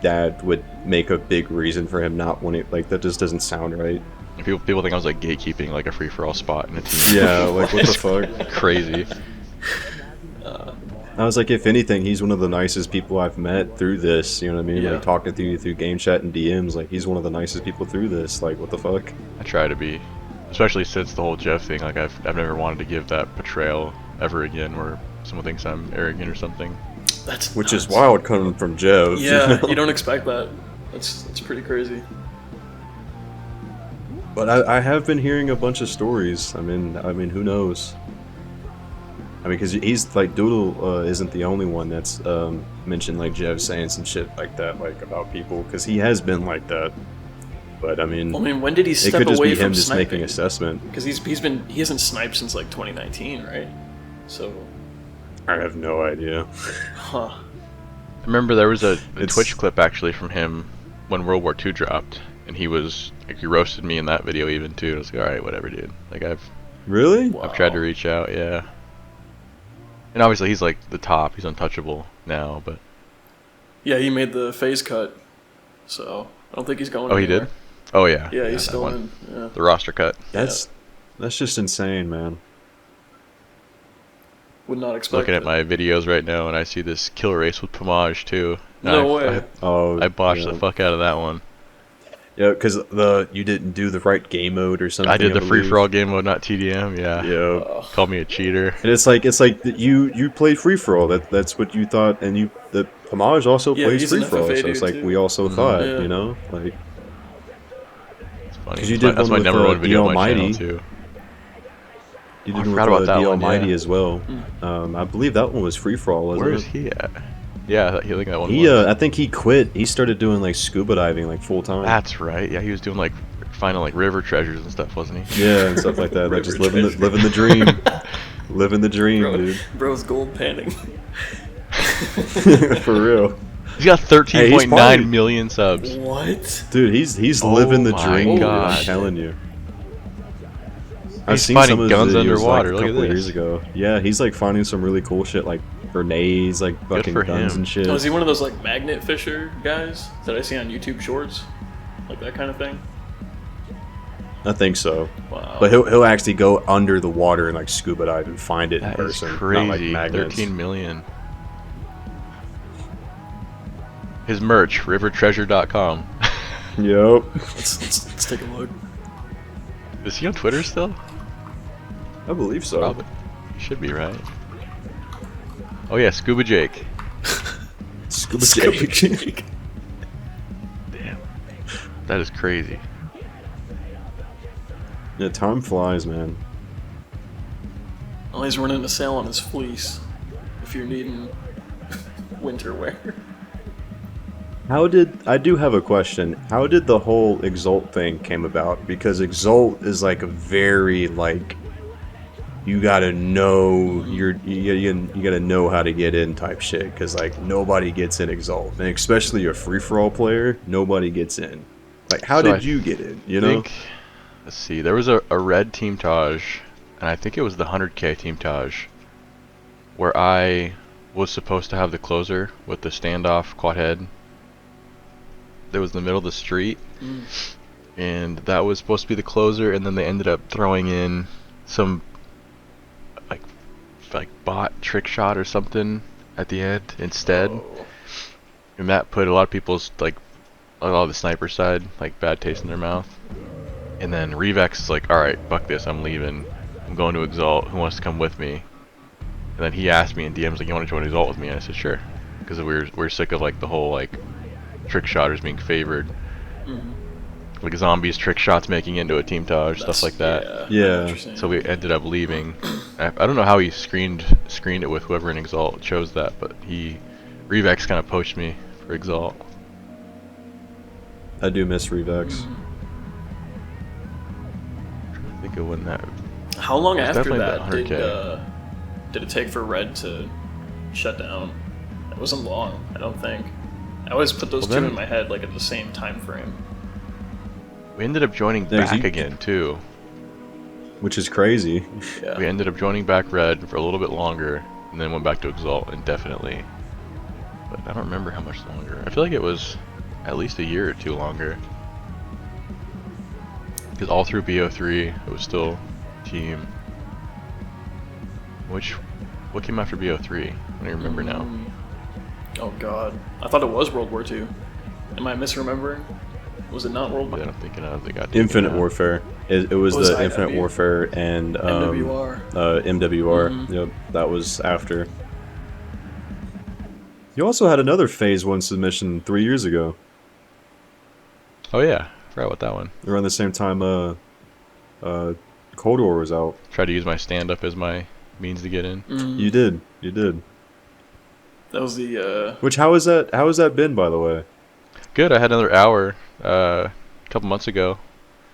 that would make a big reason for him not wanting. Like that just doesn't sound right. people think I was like gatekeeping like a free-for-all spot in a team. Yeah, like what the fuck? Crazy. I was like, if anything, he's one of the nicest people I've met through this. You know what I mean? Yeah. Like talking to you through game chat and DMs. Like he's one of the nicest people through this. Like what the fuck? I try to be, especially since the whole Jeff thing. Like I've never wanted to give that portrayal ever again, where someone thinks I'm arrogant or something. That's Which nuts. is wild coming from Jeff. Yeah, you don't expect that. That's pretty crazy. But I have been hearing a bunch of stories. I mean, who knows? I mean, because he's like Dootle isn't the only one that's mentioned like Jeff saying some shit like that, like about people, because he has been like that. But I mean, when did he it step could just away be from him just sniping? making assessment. Because he hasn't sniped since like 2019, right? So, I have no idea. huh? I remember there was a Twitch clip actually from him when World War II dropped, and he was like he roasted me in that video even too. I was like, all right, whatever, dude. Like I've Really? Wow. tried to reach out, yeah. And obviously he's like the top. He's untouchable now, but Yeah, he made the phase cut, so I don't think he's going. oh, he anywhere. did. Oh yeah. Yeah, he's that still one. in. Yeah. The roster cut. That's just insane, man. Would not expect. Looking at it. my videos right now, and I see this kill race with Pomage too. And No way. Oh, I botched yeah. the fuck out of that one. Yeah, because you didn't do the right game mode or something. I did the free believe. for all game mode, not TDM. Yeah. Yeah. Call me a cheater. And it's like you played free for all. That's what you thought, and the Homage also Yeah, plays he's free an for all. FFA So it's dude, like too. we also thought, Yeah. you know, like It's funny. because you did That's one my with number one the video on my Almighty. channel too. You Oh, did I one forgot about with that the one, Almighty yeah. as well. I believe that one was free for all. Wasn't Where it? is he at? Yeah, I think that one. He was. I think he quit. He started doing like scuba diving like full time. That's right. Yeah, he was doing like finding like river treasures and stuff, wasn't he? Yeah, and stuff like that. Like just River living the dream, living the dream, dude. Bro's gold panning. For real, He's got Hey, he's 13.9 probably- million subs. What? dude. He's Oh living the my dream. Dude, I'm God. telling you. I've He's seen finding some of guns his videos, underwater, like, look a at couple of this. years ago. Yeah, he's like finding some really cool shit, like grenades, like fucking for guns him. and shit. Oh, is he one of those like magnet fisher guys that I see on YouTube Shorts, like that kind of thing? I think so. Wow. But he'll actually go under the water and like scuba dive and find it in That is person, crazy. not like magnets. 13 million. His merch, rivertreasure.com. Yep. Let's take a look. Is he on Twitter still? I believe so. Probably. He should be, right? Oh yeah, Scuba Jake. Scuba Scuba Jake. Jake. Damn. That is crazy. Yeah, time flies, man. Oh, he's running a sale on his fleece. If you're needing winter wear. I do have a question. How did the whole Exalt thing came about? Because Exalt is like a very like you gotta know you gotta know how to get in type shit. Because like nobody gets in Exalt, and especially a free for all player, nobody gets in. Like how So did you get in? You know? Think, let's see. There was a red Team Taj, and I think it was the 100K Team Taj, where I was supposed to have the closer with the standoff quad head. That was in the middle of the street, and that was supposed to be the closer, and then they ended up throwing in some like bot trick shot or something at the end instead. And that put a lot of people's, like, a lot of the sniper side, like, bad taste in their mouth. And then Revex is like, alright, fuck this, I'm leaving. I'm going to Exalt, who wants to come with me? And then he asked me in DMs, like, you want to join Exalt with me? And I said, sure. Because we're sick of, like, the whole, like, trick shotters being favored. Like, zombies, trick shots making into a team Taj, stuff like that. Yeah. So we ended up leaving. I don't know how he screened it with whoever in Exalt chose that, but Revex kind of poached me for Exalt. I do miss Revex. I think it wasn't that. How long after definitely that did it take for Red to shut down? It wasn't long, I don't think. I always put those two in my head like at the same time frame. We ended up joining back again too, which is crazy. Yeah. We ended up joining back Red for a little bit longer, and then went back to Exalt indefinitely. But I don't remember how much longer. I feel like it was at least a year or two longer. Because all through BO3, it was still team. What came after BO3? I don't even remember now. Oh god. I thought it was World War II. Am I misremembering? Was it not World War II? I don't think they got Infinite Warfare. It was the Infinite Warfare and MWR. MWR. Yep, that was after. You also had another Phase 1 submission 3 years ago. Oh yeah, I forgot about that one. Around the same time Cold War was out. Tried to use my stand-up as my means to get in. You did. That was the Which, how has that been, by the way? Good, I had another hour a couple months ago.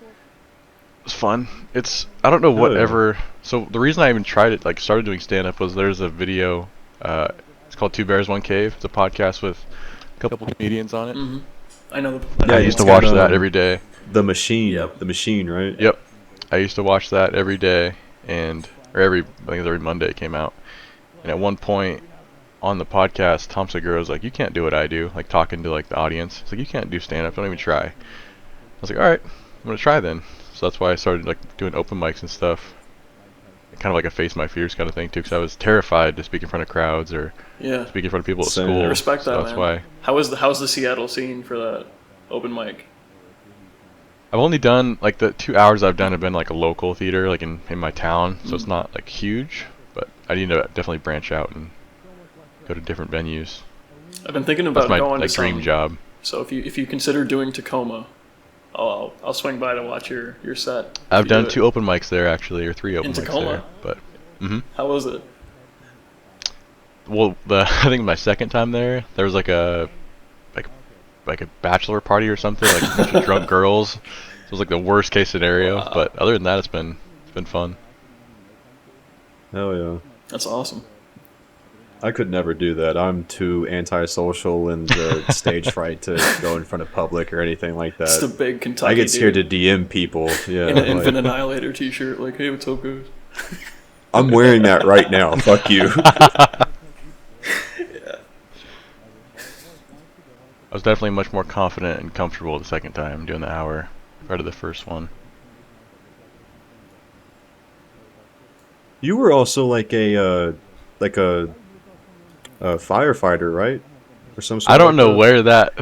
It was fun. I don't know whatever. So the reason I even tried it, like started doing stand-up, was there's a video, it's called Two Bears, One Cave. It's a podcast with a couple comedians on it. I know. I used to watch that every day. The Machine. Yep. The Machine, right? Yep. I used to watch that every day, I think every Monday it came out. And at one point on the podcast, Tom Segura was like, "You can't do what I do," like talking to like the audience. It's like, "You can't do stand-up. Don't even try." I was like, "All right, I'm gonna try then." So that's why I started like doing open mics and stuff. Kind of like a face my fears kind of thing too, because I was terrified to speak in front of crowds or speak in front of people at school. I respect that, that's man. Why. How's the Seattle scene for that open mic? I've only done like the 2 hours I've done have been like a local theater, like in my town, so it's not like huge. But I need to definitely branch out and go to different venues. I've been thinking about going to dream job. So if you consider doing Tacoma, I'll swing by to watch your set. I've done 2 open mics there actually, or 3 open in mics Tacoma. there. But how was it? Well, I think my second time there was like a bachelor party or something, like a bunch of drunk girls. So it was like the worst case scenario. Wow. But other than that, it's been fun. Hell yeah. That's awesome. I could never do that. I'm too antisocial and stage fright to go in front of public or anything like that. It's the big Kentucky I get scared dude. to DM people. Yeah, in an Infinite Annihilator t-shirt, like, "Hey, what's up, guys?" I'm wearing that right now. Fuck you. Yeah. I was definitely much more confident and comfortable the second time doing the hour compared to the first one. You were also like a firefighter, right? Or some sort I don't know where that.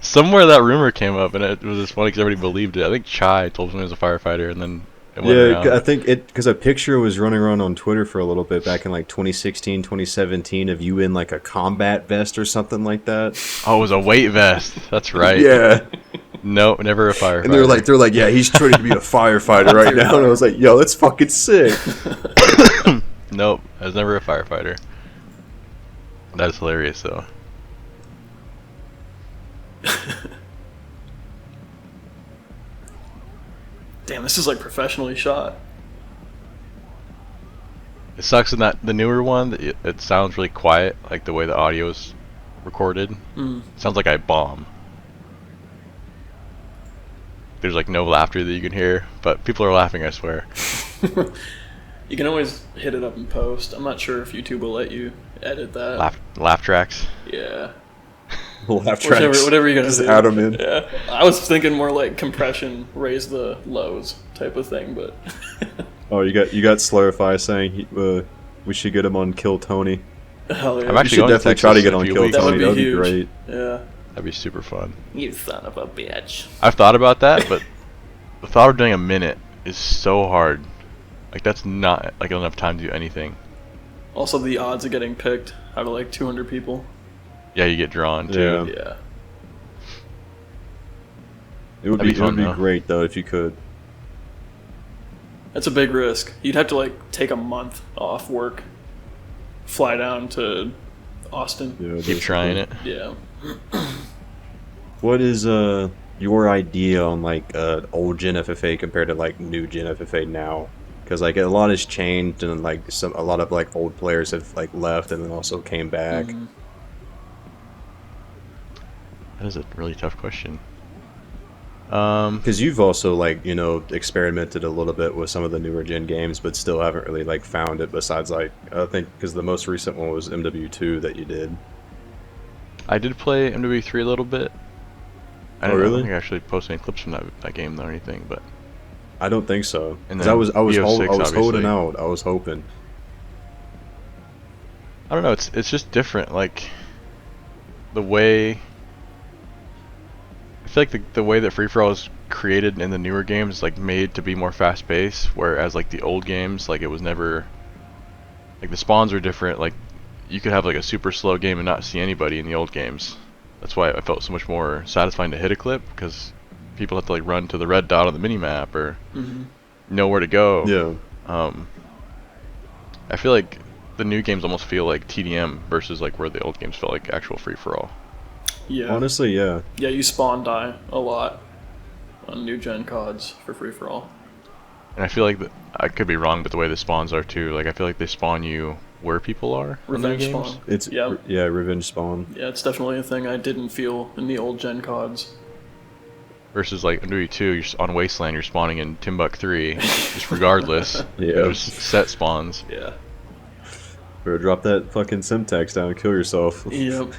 Somewhere that rumor came up, and it was just funny because everybody believed it. I think Chai told me he was a firefighter, and then it went around. I think because a picture was running around on Twitter for a little bit back in like 2016, 2017 of you in like a combat vest or something like that. Oh, it was a weight vest. That's right. Yeah. No, never a firefighter. And they're like, yeah, he's trying to be a firefighter right now. And I was like, yo, that's fucking sick. Nope, I was never a firefighter. That's hilarious, though. Damn, this is like professionally shot. It sucks in that the newer one, it sounds really quiet, like the way the audio is recorded. It sounds like I bomb. There's like no laughter that you can hear, but people are laughing, I swear. You can always hit it up in post. I'm not sure if YouTube will let you edit that. Laugh tracks. Yeah. Laugh tracks. Whatever you're gonna Just do. add them in. Yeah. I was thinking more like compression, raise the lows type of thing, but. Oh, you got Slurify saying we should get him on Kill Tony. Hell yeah. I'm We actually should going to definitely Texas try to get in a on few Kill weeks. Tony. That would be huge. great. Yeah. That'd be super fun. You son of a bitch. I've thought about that, but the thought of doing a minute is so hard. Like that's not like enough time to do anything. Also, the odds of getting picked out of like 200 people. Yeah, you get drawn too. Yeah. Yeah. It would That'd be, be fun, it would though. be great though if you could. That's a big risk. You'd have to like take a month off work, fly down to Austin. Yeah, Keep basically. trying it. Yeah. What is your idea on like old gen FFA compared to like new gen FFA now? Because like a lot has changed and like a lot of like old players have like left and then also came back. Mhm. That is a really tough question. Because you've also like experimented a little bit with some of the newer gen games, but still haven't really like found it. Besides like I think because the most recent one was MW2 that you did. I did play MW3 a little bit. I Oh, don't really? think I actually posted any clips from that game though or anything, but I don't think so. And 'Cause then I was BO6 holding obviously. out. I was hoping. I don't know. It's just different. Like the way I feel like the way that free for all is created in the newer games is like made to be more fast paced, whereas like the old games, like it was never like the spawns are different. Like you could have like a super slow game and not see anybody in the old games. That's why I felt so much more satisfying to hit a clip because people have to like run to the red dot on the mini map or know where to go. Yeah. I feel like the new games almost feel like TDM versus like where the old games felt like actual free for all. Yeah. Honestly, yeah. Yeah, you spawn die a lot on new gen CODs for free for all. And I feel like I could be wrong, but the way the spawns are too, like I feel like they spawn you where people are. in the Revenge games. spawn. It's Yeah. revenge spawn. Yeah, it's definitely a thing I didn't feel in the old gen CODs. Versus like MW2, you're on Wasteland, you're spawning in Timbuk 3, just regardless. Yeah. There's set spawns. Yeah. Or drop that fucking Simtax down and kill yourself. Yep.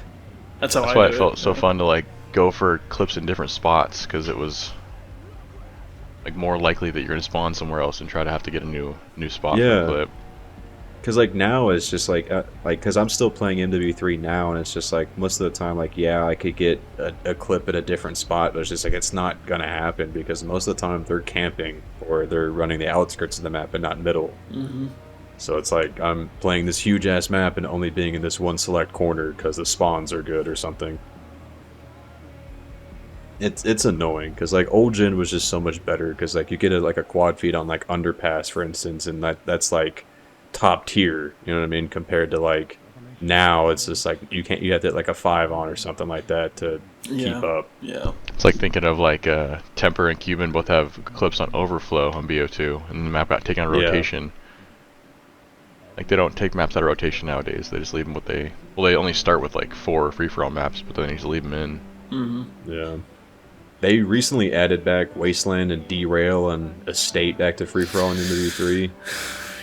That's how That's I why do it felt it. so fun to like go for clips in different spots because it was like more likely that you're gonna spawn somewhere else and try to have to get a new spot for Yeah. a clip. Because like now it's just like because I'm still playing MW3 now, and it's just like most of the time like I could get a clip at a different spot, but it's just like it's not gonna happen because most of the time they're camping or they're running the outskirts of the map and not middle. So it's like I'm playing this huge ass map and only being in this one select corner because the spawns are good or something. It's annoying because like old gen was just so much better because like you get a quad feed on like Underpass for instance, and that's like top tier, you know what I mean, compared to like now it's just like you have to hit like a 5 on or something like that to keep up. Yeah. It's like thinking of like Temper and Cuban both have clips on Overflow on BO2, and the map got taken out of Yeah. rotation. Like they don't take maps out of rotation nowadays. They just leave them they only start with like 4 free-for-all maps, but then they just leave them in. Yeah. They recently added back Wasteland and Derail and Estate back to free for all in MW3.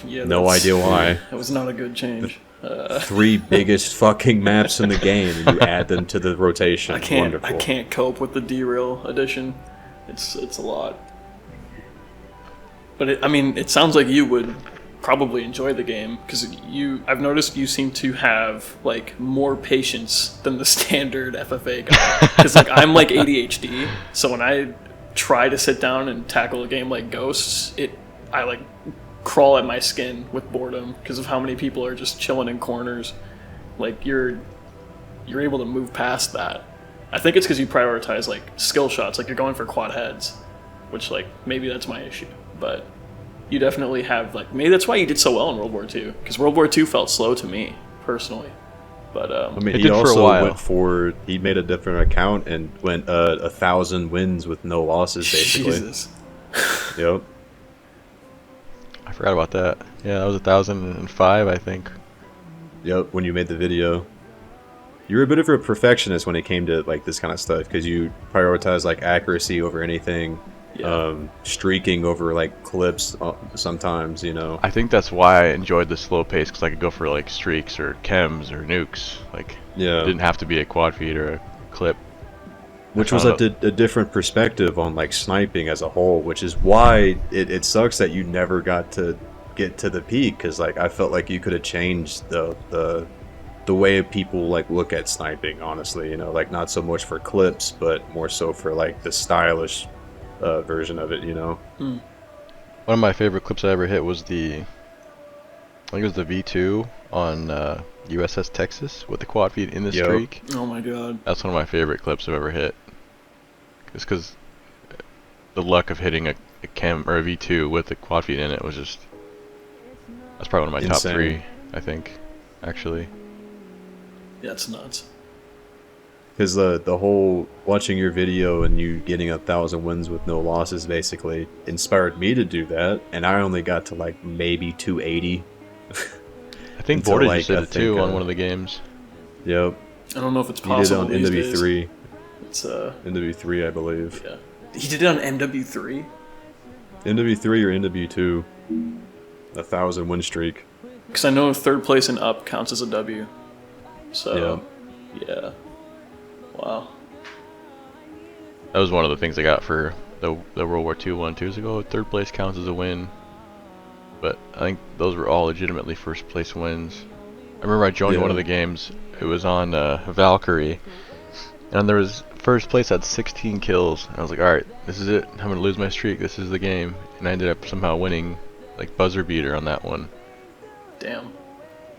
Yeah. No that's- idea why. That was not a good change. 3 biggest fucking maps in the game, and you add them to the rotation. I Wonderful. can't cope with the derail edition. It's a lot. But it sounds like you would probably enjoy the game because I've noticed you seem to have like more patience than the standard FFA guy. Because like I'm like ADHD, so when I try to sit down and tackle a game like Ghosts, I like crawl at my skin with boredom because of how many people are just chilling in corners. Like you're able to move past that. I think it's because you prioritize like skill shots, like you're going for quad heads, which like maybe that's my issue, but you definitely have like maybe that's why you did so well in World War II because World War II felt slow to me personally. But I mean, It he did for a also while. he made a different account and went 1,000 wins with no losses, basically. Jesus. Yep. I forgot about that. Yeah, that was 1005, I think. Yep, when you made the video. You were a bit of a perfectionist when it came to like this kind of stuff because you prioritize like accuracy over anything. streaking over like clips sometimes, you know. I think that's why I enjoyed the slow pace, because I could go for like streaks or chems or nukes. Like, Yeah. it didn't have to be a quad feed or a clip. Which was a different perspective on like sniping as a whole, which is why it sucks that you never got to get to the peak, because like I felt like you could have changed the way people like look at sniping, honestly, you know, like not so much for clips but more so for like the stylish version of it, you know. One of my favorite clips I ever hit was I think it was the V2 on USS Texas with the quad feed in the streak. Oh my god. That's one of my favorite clips I've ever hit. Just because the luck of hitting a chem or a V2 with the quad feed in it was just, that's probably one of my top 3, I think, actually. Yeah, it's nuts. Because the whole watching your video and you getting 1,000 wins with no losses basically inspired me to do that, and I only got to like maybe 280. I think Border just did it too on one of the games. Yep. I don't know if it's possible. He did it on NW3. Days. It's NW3, I believe. Yeah. He did it on MW3. NW3 or NW2. 1,000 win streak. Because I know third place and up counts as a W. So, yeah. Wow. That was one of the things I got for the World War II one, 2 years ago. Third place counts as a win. But I think those were all legitimately first place wins. I remember I joined one of the games. It was on Valkyrie. And there was first place had 16 kills. And I was like, alright, this is it. I'm going to lose my streak. This is the game. And I ended up somehow winning, like, buzzer beater on that one. Damn.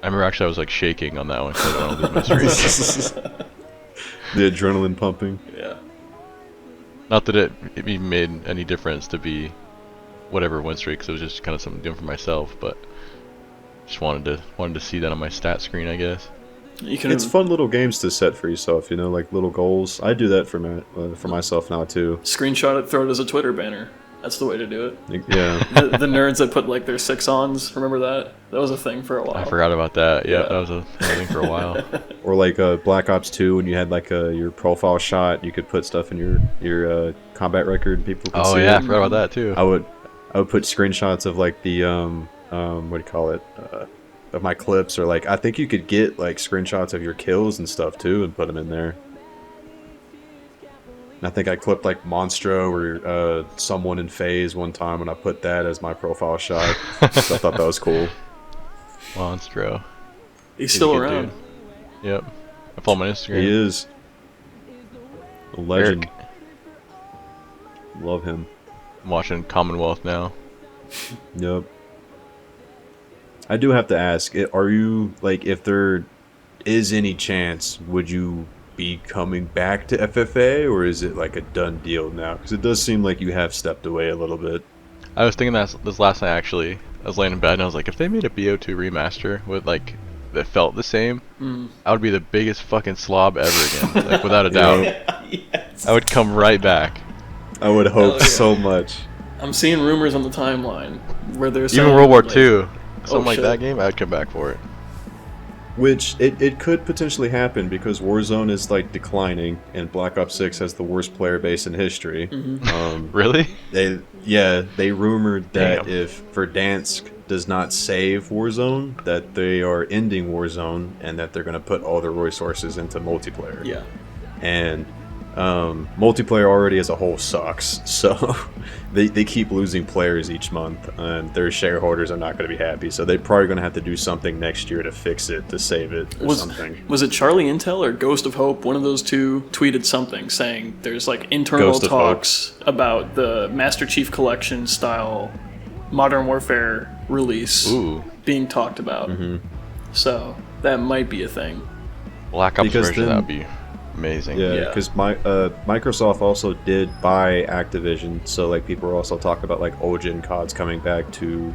I remember actually I was like shaking on that one because I didn't want to lose my streak. The adrenaline pumping. Yeah. Not that it even made any difference to be whatever win streak, because it was just kind of something doing for myself, but just wanted to see that on my stat screen, I guess. It's fun little games to set for yourself, you know, like little goals. I do that for myself now too. Screenshot it, throw it as a Twitter banner. That's the way to do it. Yeah. the nerds that put like their 6-ons, remember that? That was a thing for a while. I forgot about that. Yeah, that was a thing for a while. Or like Black Ops 2, when you had like your profile shot, you could put stuff in your combat record. People could see. Oh yeah, I forgot about that too. I would put screenshots of like the what do you call it? Of my clips, or like I think you could get like screenshots of your kills and stuff too, and put them in there. And I think I clipped like Monstro or someone in FaZe one time, and I put that as my profile shot. So I thought that was cool. Monstro. He's still around. Dude. Yep. I follow him on Instagram. He is. A legend. Eric. Love him. I'm watching Commonwealth now. Yep. I do have to ask, are you, like, if there is any chance, would you be coming back to FFA, or is it like a done deal now? Because it does seem like you have stepped away a little bit. I was thinking this last night, actually. I was laying in bed and I was like, if they made a BO2 remaster with like that felt the same, I would be the biggest fucking slob ever again, like without a doubt. Yes. I would come right back. I would hope so much. I'm seeing rumors on the timeline where there's even World War II, something like that game, I'd come back for it. Which it could potentially happen because Warzone is like declining and Black Ops 6 has the worst player base in history. Really? They rumored that Damn. if Verdansk does not save Warzone, that they are ending Warzone and that they're going to put all their resources into multiplayer. Yeah. And multiplayer already as a whole sucks, so they keep losing players each month, and their shareholders are not going to be happy. So they're probably going to have to do something next year to fix it, to save it, or something. Was it Charlie Intel or Ghost of Hope? One of those two tweeted something saying there's like internal talks about the Master Chief Collection style Modern Warfare release being talked about. So that might be a thing. Black Ops version, that would be amazing. Yeah, because Microsoft also did buy Activision, so like people were also talking about like old gen CODs coming back to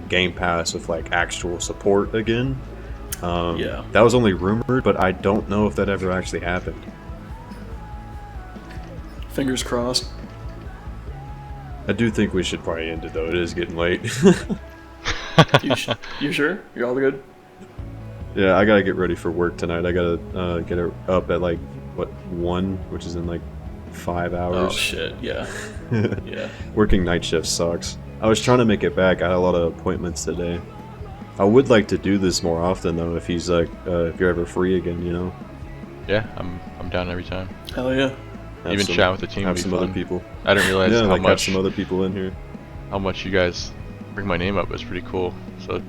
Game Pass with like actual support again. That was only rumored, but I don't know if that ever actually happened. Fingers crossed. I do think we should probably end it though. It is getting late. You sure? You're all good? Yeah, I gotta get ready for work tonight. I gotta get up at like 1, which is in like 5 Oh hours. shit, yeah. Yeah. Working night shift sucks. I was trying to make it back. I had a lot of appointments today. I would like to do this more often though. If he's if you're ever free again, you know. Yeah, I'm down every time. Hell yeah. Even chat with the team. Have would be some other fun. people. I didn't realize Yeah, how like have much some other people in here. how much you guys bring my name up. It's pretty cool. So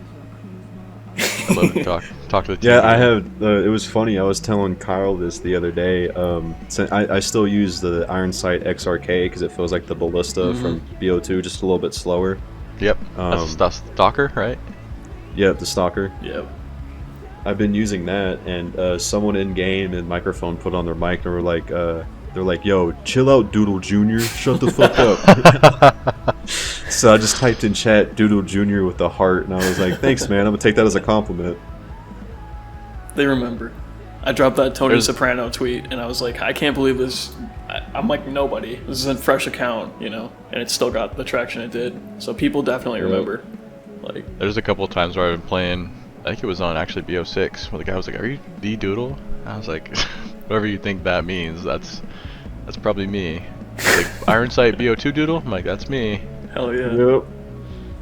I love to talk to the team. Yeah, I have. It was funny. I was telling Kyle this the other day. So I still use the Iron Sight XRK because it feels like the Ballista from BO2, just a little bit slower. Yep. That's the Stalker, right? Yep, the Stalker. Yep. I've been using that, and someone in game and microphone put on their mic and were like, they're like, "Yo, chill out, Dootle Jr. Shut the fuck up." So I just typed in chat Dootle Jr. with a heart, and I was like, "Thanks, man. I'm gonna take that as a compliment." They remember. I dropped that Tony Soprano tweet, and I was like, I can't believe this. I'm like nobody. This is a fresh account, you know, and it still got the traction it did. So people definitely remember. Like, there's a couple of times where I've been playing. I think it was on actually BO6 where the guy was like, "Are you the Dootle?" I was like, "Whatever you think that means, that's probably me." He's like, "Iron Sight BO2 Doodle?" I'm like, "That's me." hell yeah. Yep.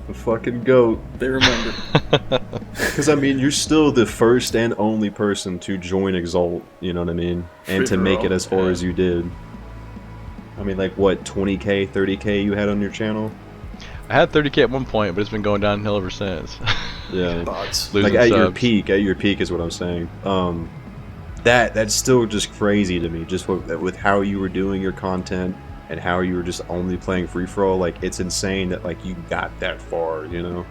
The fucking goat. They remember. Because, I mean, you're still the first and only person to join Exalt, you know what I mean? And to make it as far as you did. I mean, like, what, 20k, 30k you had on your channel? I had 30k at one point, but it's been going downhill ever since. Yeah. Bots. Like, Losing at your subs. peak is what I'm saying. That's still just crazy to me, just with how you were doing your content and how you were just only playing free-for-all. Like, it's insane that, like, you got that far, you know?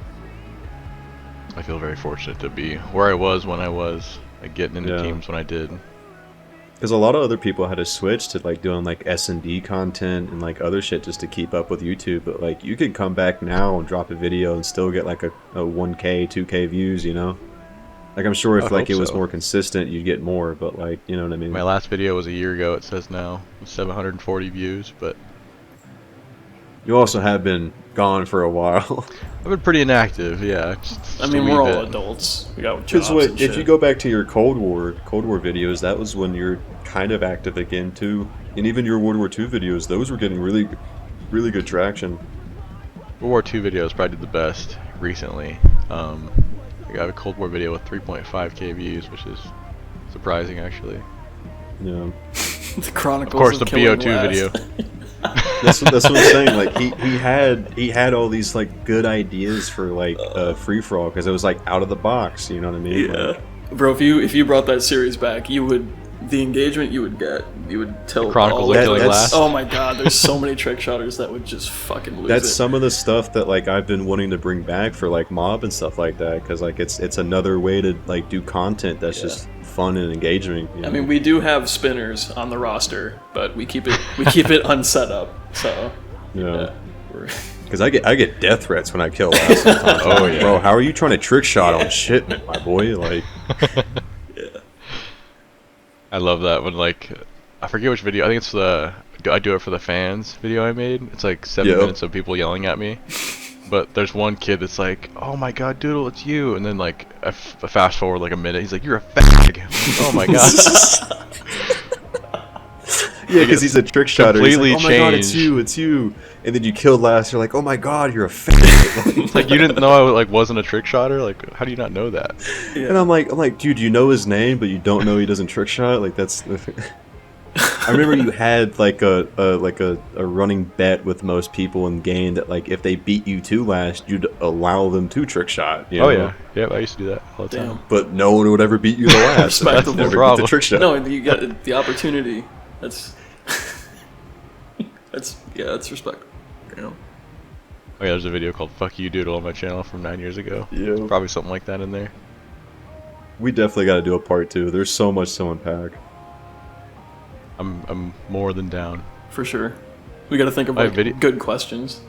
I feel very fortunate to be where I was when I was, like getting into teams when I did. Because a lot of other people had to switch to like doing like S&D content and like other shit just to keep up with YouTube. But like you could come back now and drop a video and still get like a 1K, 2K views, you know? Like I'm sure if like it was more consistent, you'd get more. But like, you know what I mean? My last video was a year ago. It says now 740 views, but you also have been gone for a while. I've been pretty inactive. Yeah. I mean, we're all adults. We got jobs and shit. If you go back to your Cold War videos, that was when you're kind of active again too. And even your World War II videos, those were getting really good traction. World War II videos probably did the best recently. I got a Cold War video with 3.5k views, which is surprising actually. Yeah. The Chronicles of course, the Killing BO2 Last. video. That's what I'm saying. Like he had all these like good ideas for like free for all because it was like out of the box. You know what I mean? Yeah, like, bro. If you brought that series back, the engagement you would get. You would tell The Chronicles all of of Killing those- Last. Oh my god, there's so many trick shotters that would just fucking lose that's it. some of the stuff that like I've been wanting to bring back for like mob and stuff like that because like it's another way to like do content that's just fun and engaging. You know? I mean, we do have spinners on the roster, but we keep it unset up. So yeah. we're Because I get death threats when I kill last sometimes. Oh, yeah. Bro, how are you trying to trick shot on shipment, my boy? Like, I love that when like I forget which video. I think it's the I do it for the fans video I made. It's like 7 minutes of people yelling at me. But there's one kid that's like, "Oh my god, Doodle, it's you!" And then like I fast forward like a minute, he's like, "You're a fag." Oh my god. yeah, because he's a trick shotter. He's Completely like, oh my god, it's you. And then you killed last. You're like, oh my god, you're a fag. Like you didn't know I like wasn't a trick shotter. Like how do you not know that? And I'm like, dude, you know his name, but you don't know he doesn't trick shot. Like that's. I remember you had like a running bet with most people in game that like if they beat you to last, you'd allow them to trick shot. You know? Oh yeah, I used to do that all the time. But no one would ever beat you to last. Respectable. That's No never problem. the trick shot. no, you got the opportunity. That's that's respectable. You know. Oh yeah, there's a video called "Fuck You Doodle" on my channel from 9 years ago. Yeah. Probably something like that in there. We definitely got to do a part 2. There's so much to unpack. I'm more than down. For sure. We got to think of My like good questions.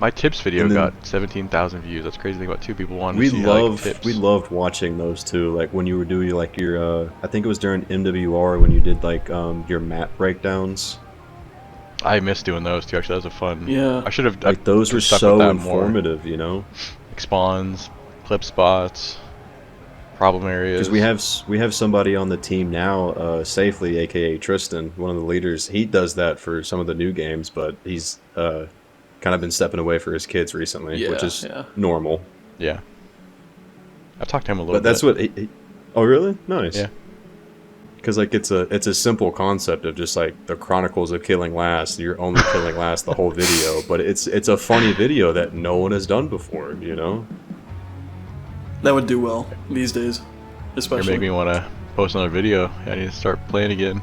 My tips video And then- got 17,000 views. That's crazy to think about. 2 people wanted We to see like, tips. we loved watching those too. Like when you were doing like your I think it was during MWR when you did like your map breakdowns. I miss doing those too. Actually, that was a fun. Yeah. I should have. Like those were stuck with so that more. informative, you know. Like spawns, clip spots. problem areas. Because we have somebody on the team now, Safely, aka Tristan, one of the leaders. He does that for some of the new games, but he's kind of been stepping away for his kids recently, which is normal. Yeah. I've talked to him a little bit. But that's what oh, really? Nice. Yeah. Because like it's a simple concept of just like the Chronicles of Killing Last. You're only killing last the whole video, but it's a funny video that no one has done before. You know. That would do well these days, especially. You make me want to post another video. I need to start playing again.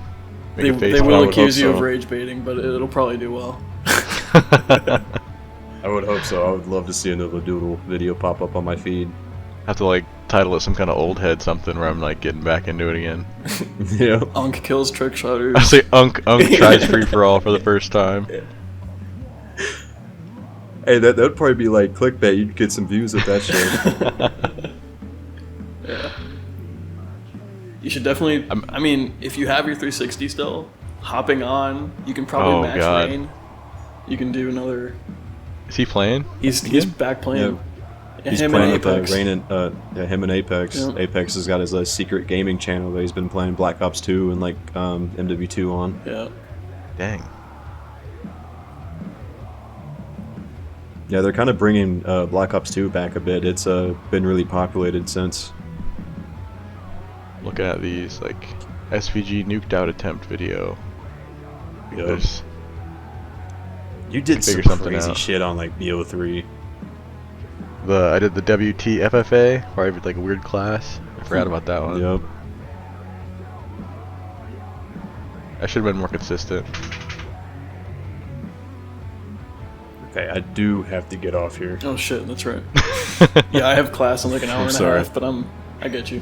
They will accuse you of rage baiting, but it'll probably do well. I would hope so. I would love to see another Dootle video pop up on my feed. I have to like title it some kind of old head something where I'm like getting back into it again. Yeah. Unk kills trick shotters. I say Unk tries free for all for the first time. Yeah. Hey, that'd probably be like clickbait. You'd get some views with that shit. Yeah. You should definitely. I mean, if you have your 360 still, hopping on, you can probably match Rain. You can do another. Is he playing? He's back playing. Yeah. He's playing with Rain and him and Apex. Yeah. Apex has got his secret gaming channel that he's been playing Black Ops 2 and like MW2 on. Yeah. Dang. Yeah, they're kind of bringing Black Ops 2 back a bit. It's been really populated since. Looking at these, like, SVG nuked out attempt video. Yep. You did some crazy shit on, like, BO3. I did the WTFFA, where I did, like, a weird class. I forgot about that one. Yep. I should have been more consistent. Okay, I do have to get off here. Oh shit, that's right. Yeah, I have class in like an hour and a half, but I get you.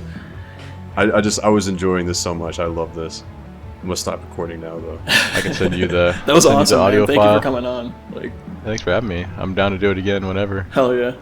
I was enjoying this so much. I love this. I'm gonna stop recording now though. I can send you the that was awesome. audio man. Thank file. you for coming on. Like, thanks for having me. I'm down to do it again whenever. Hell yeah.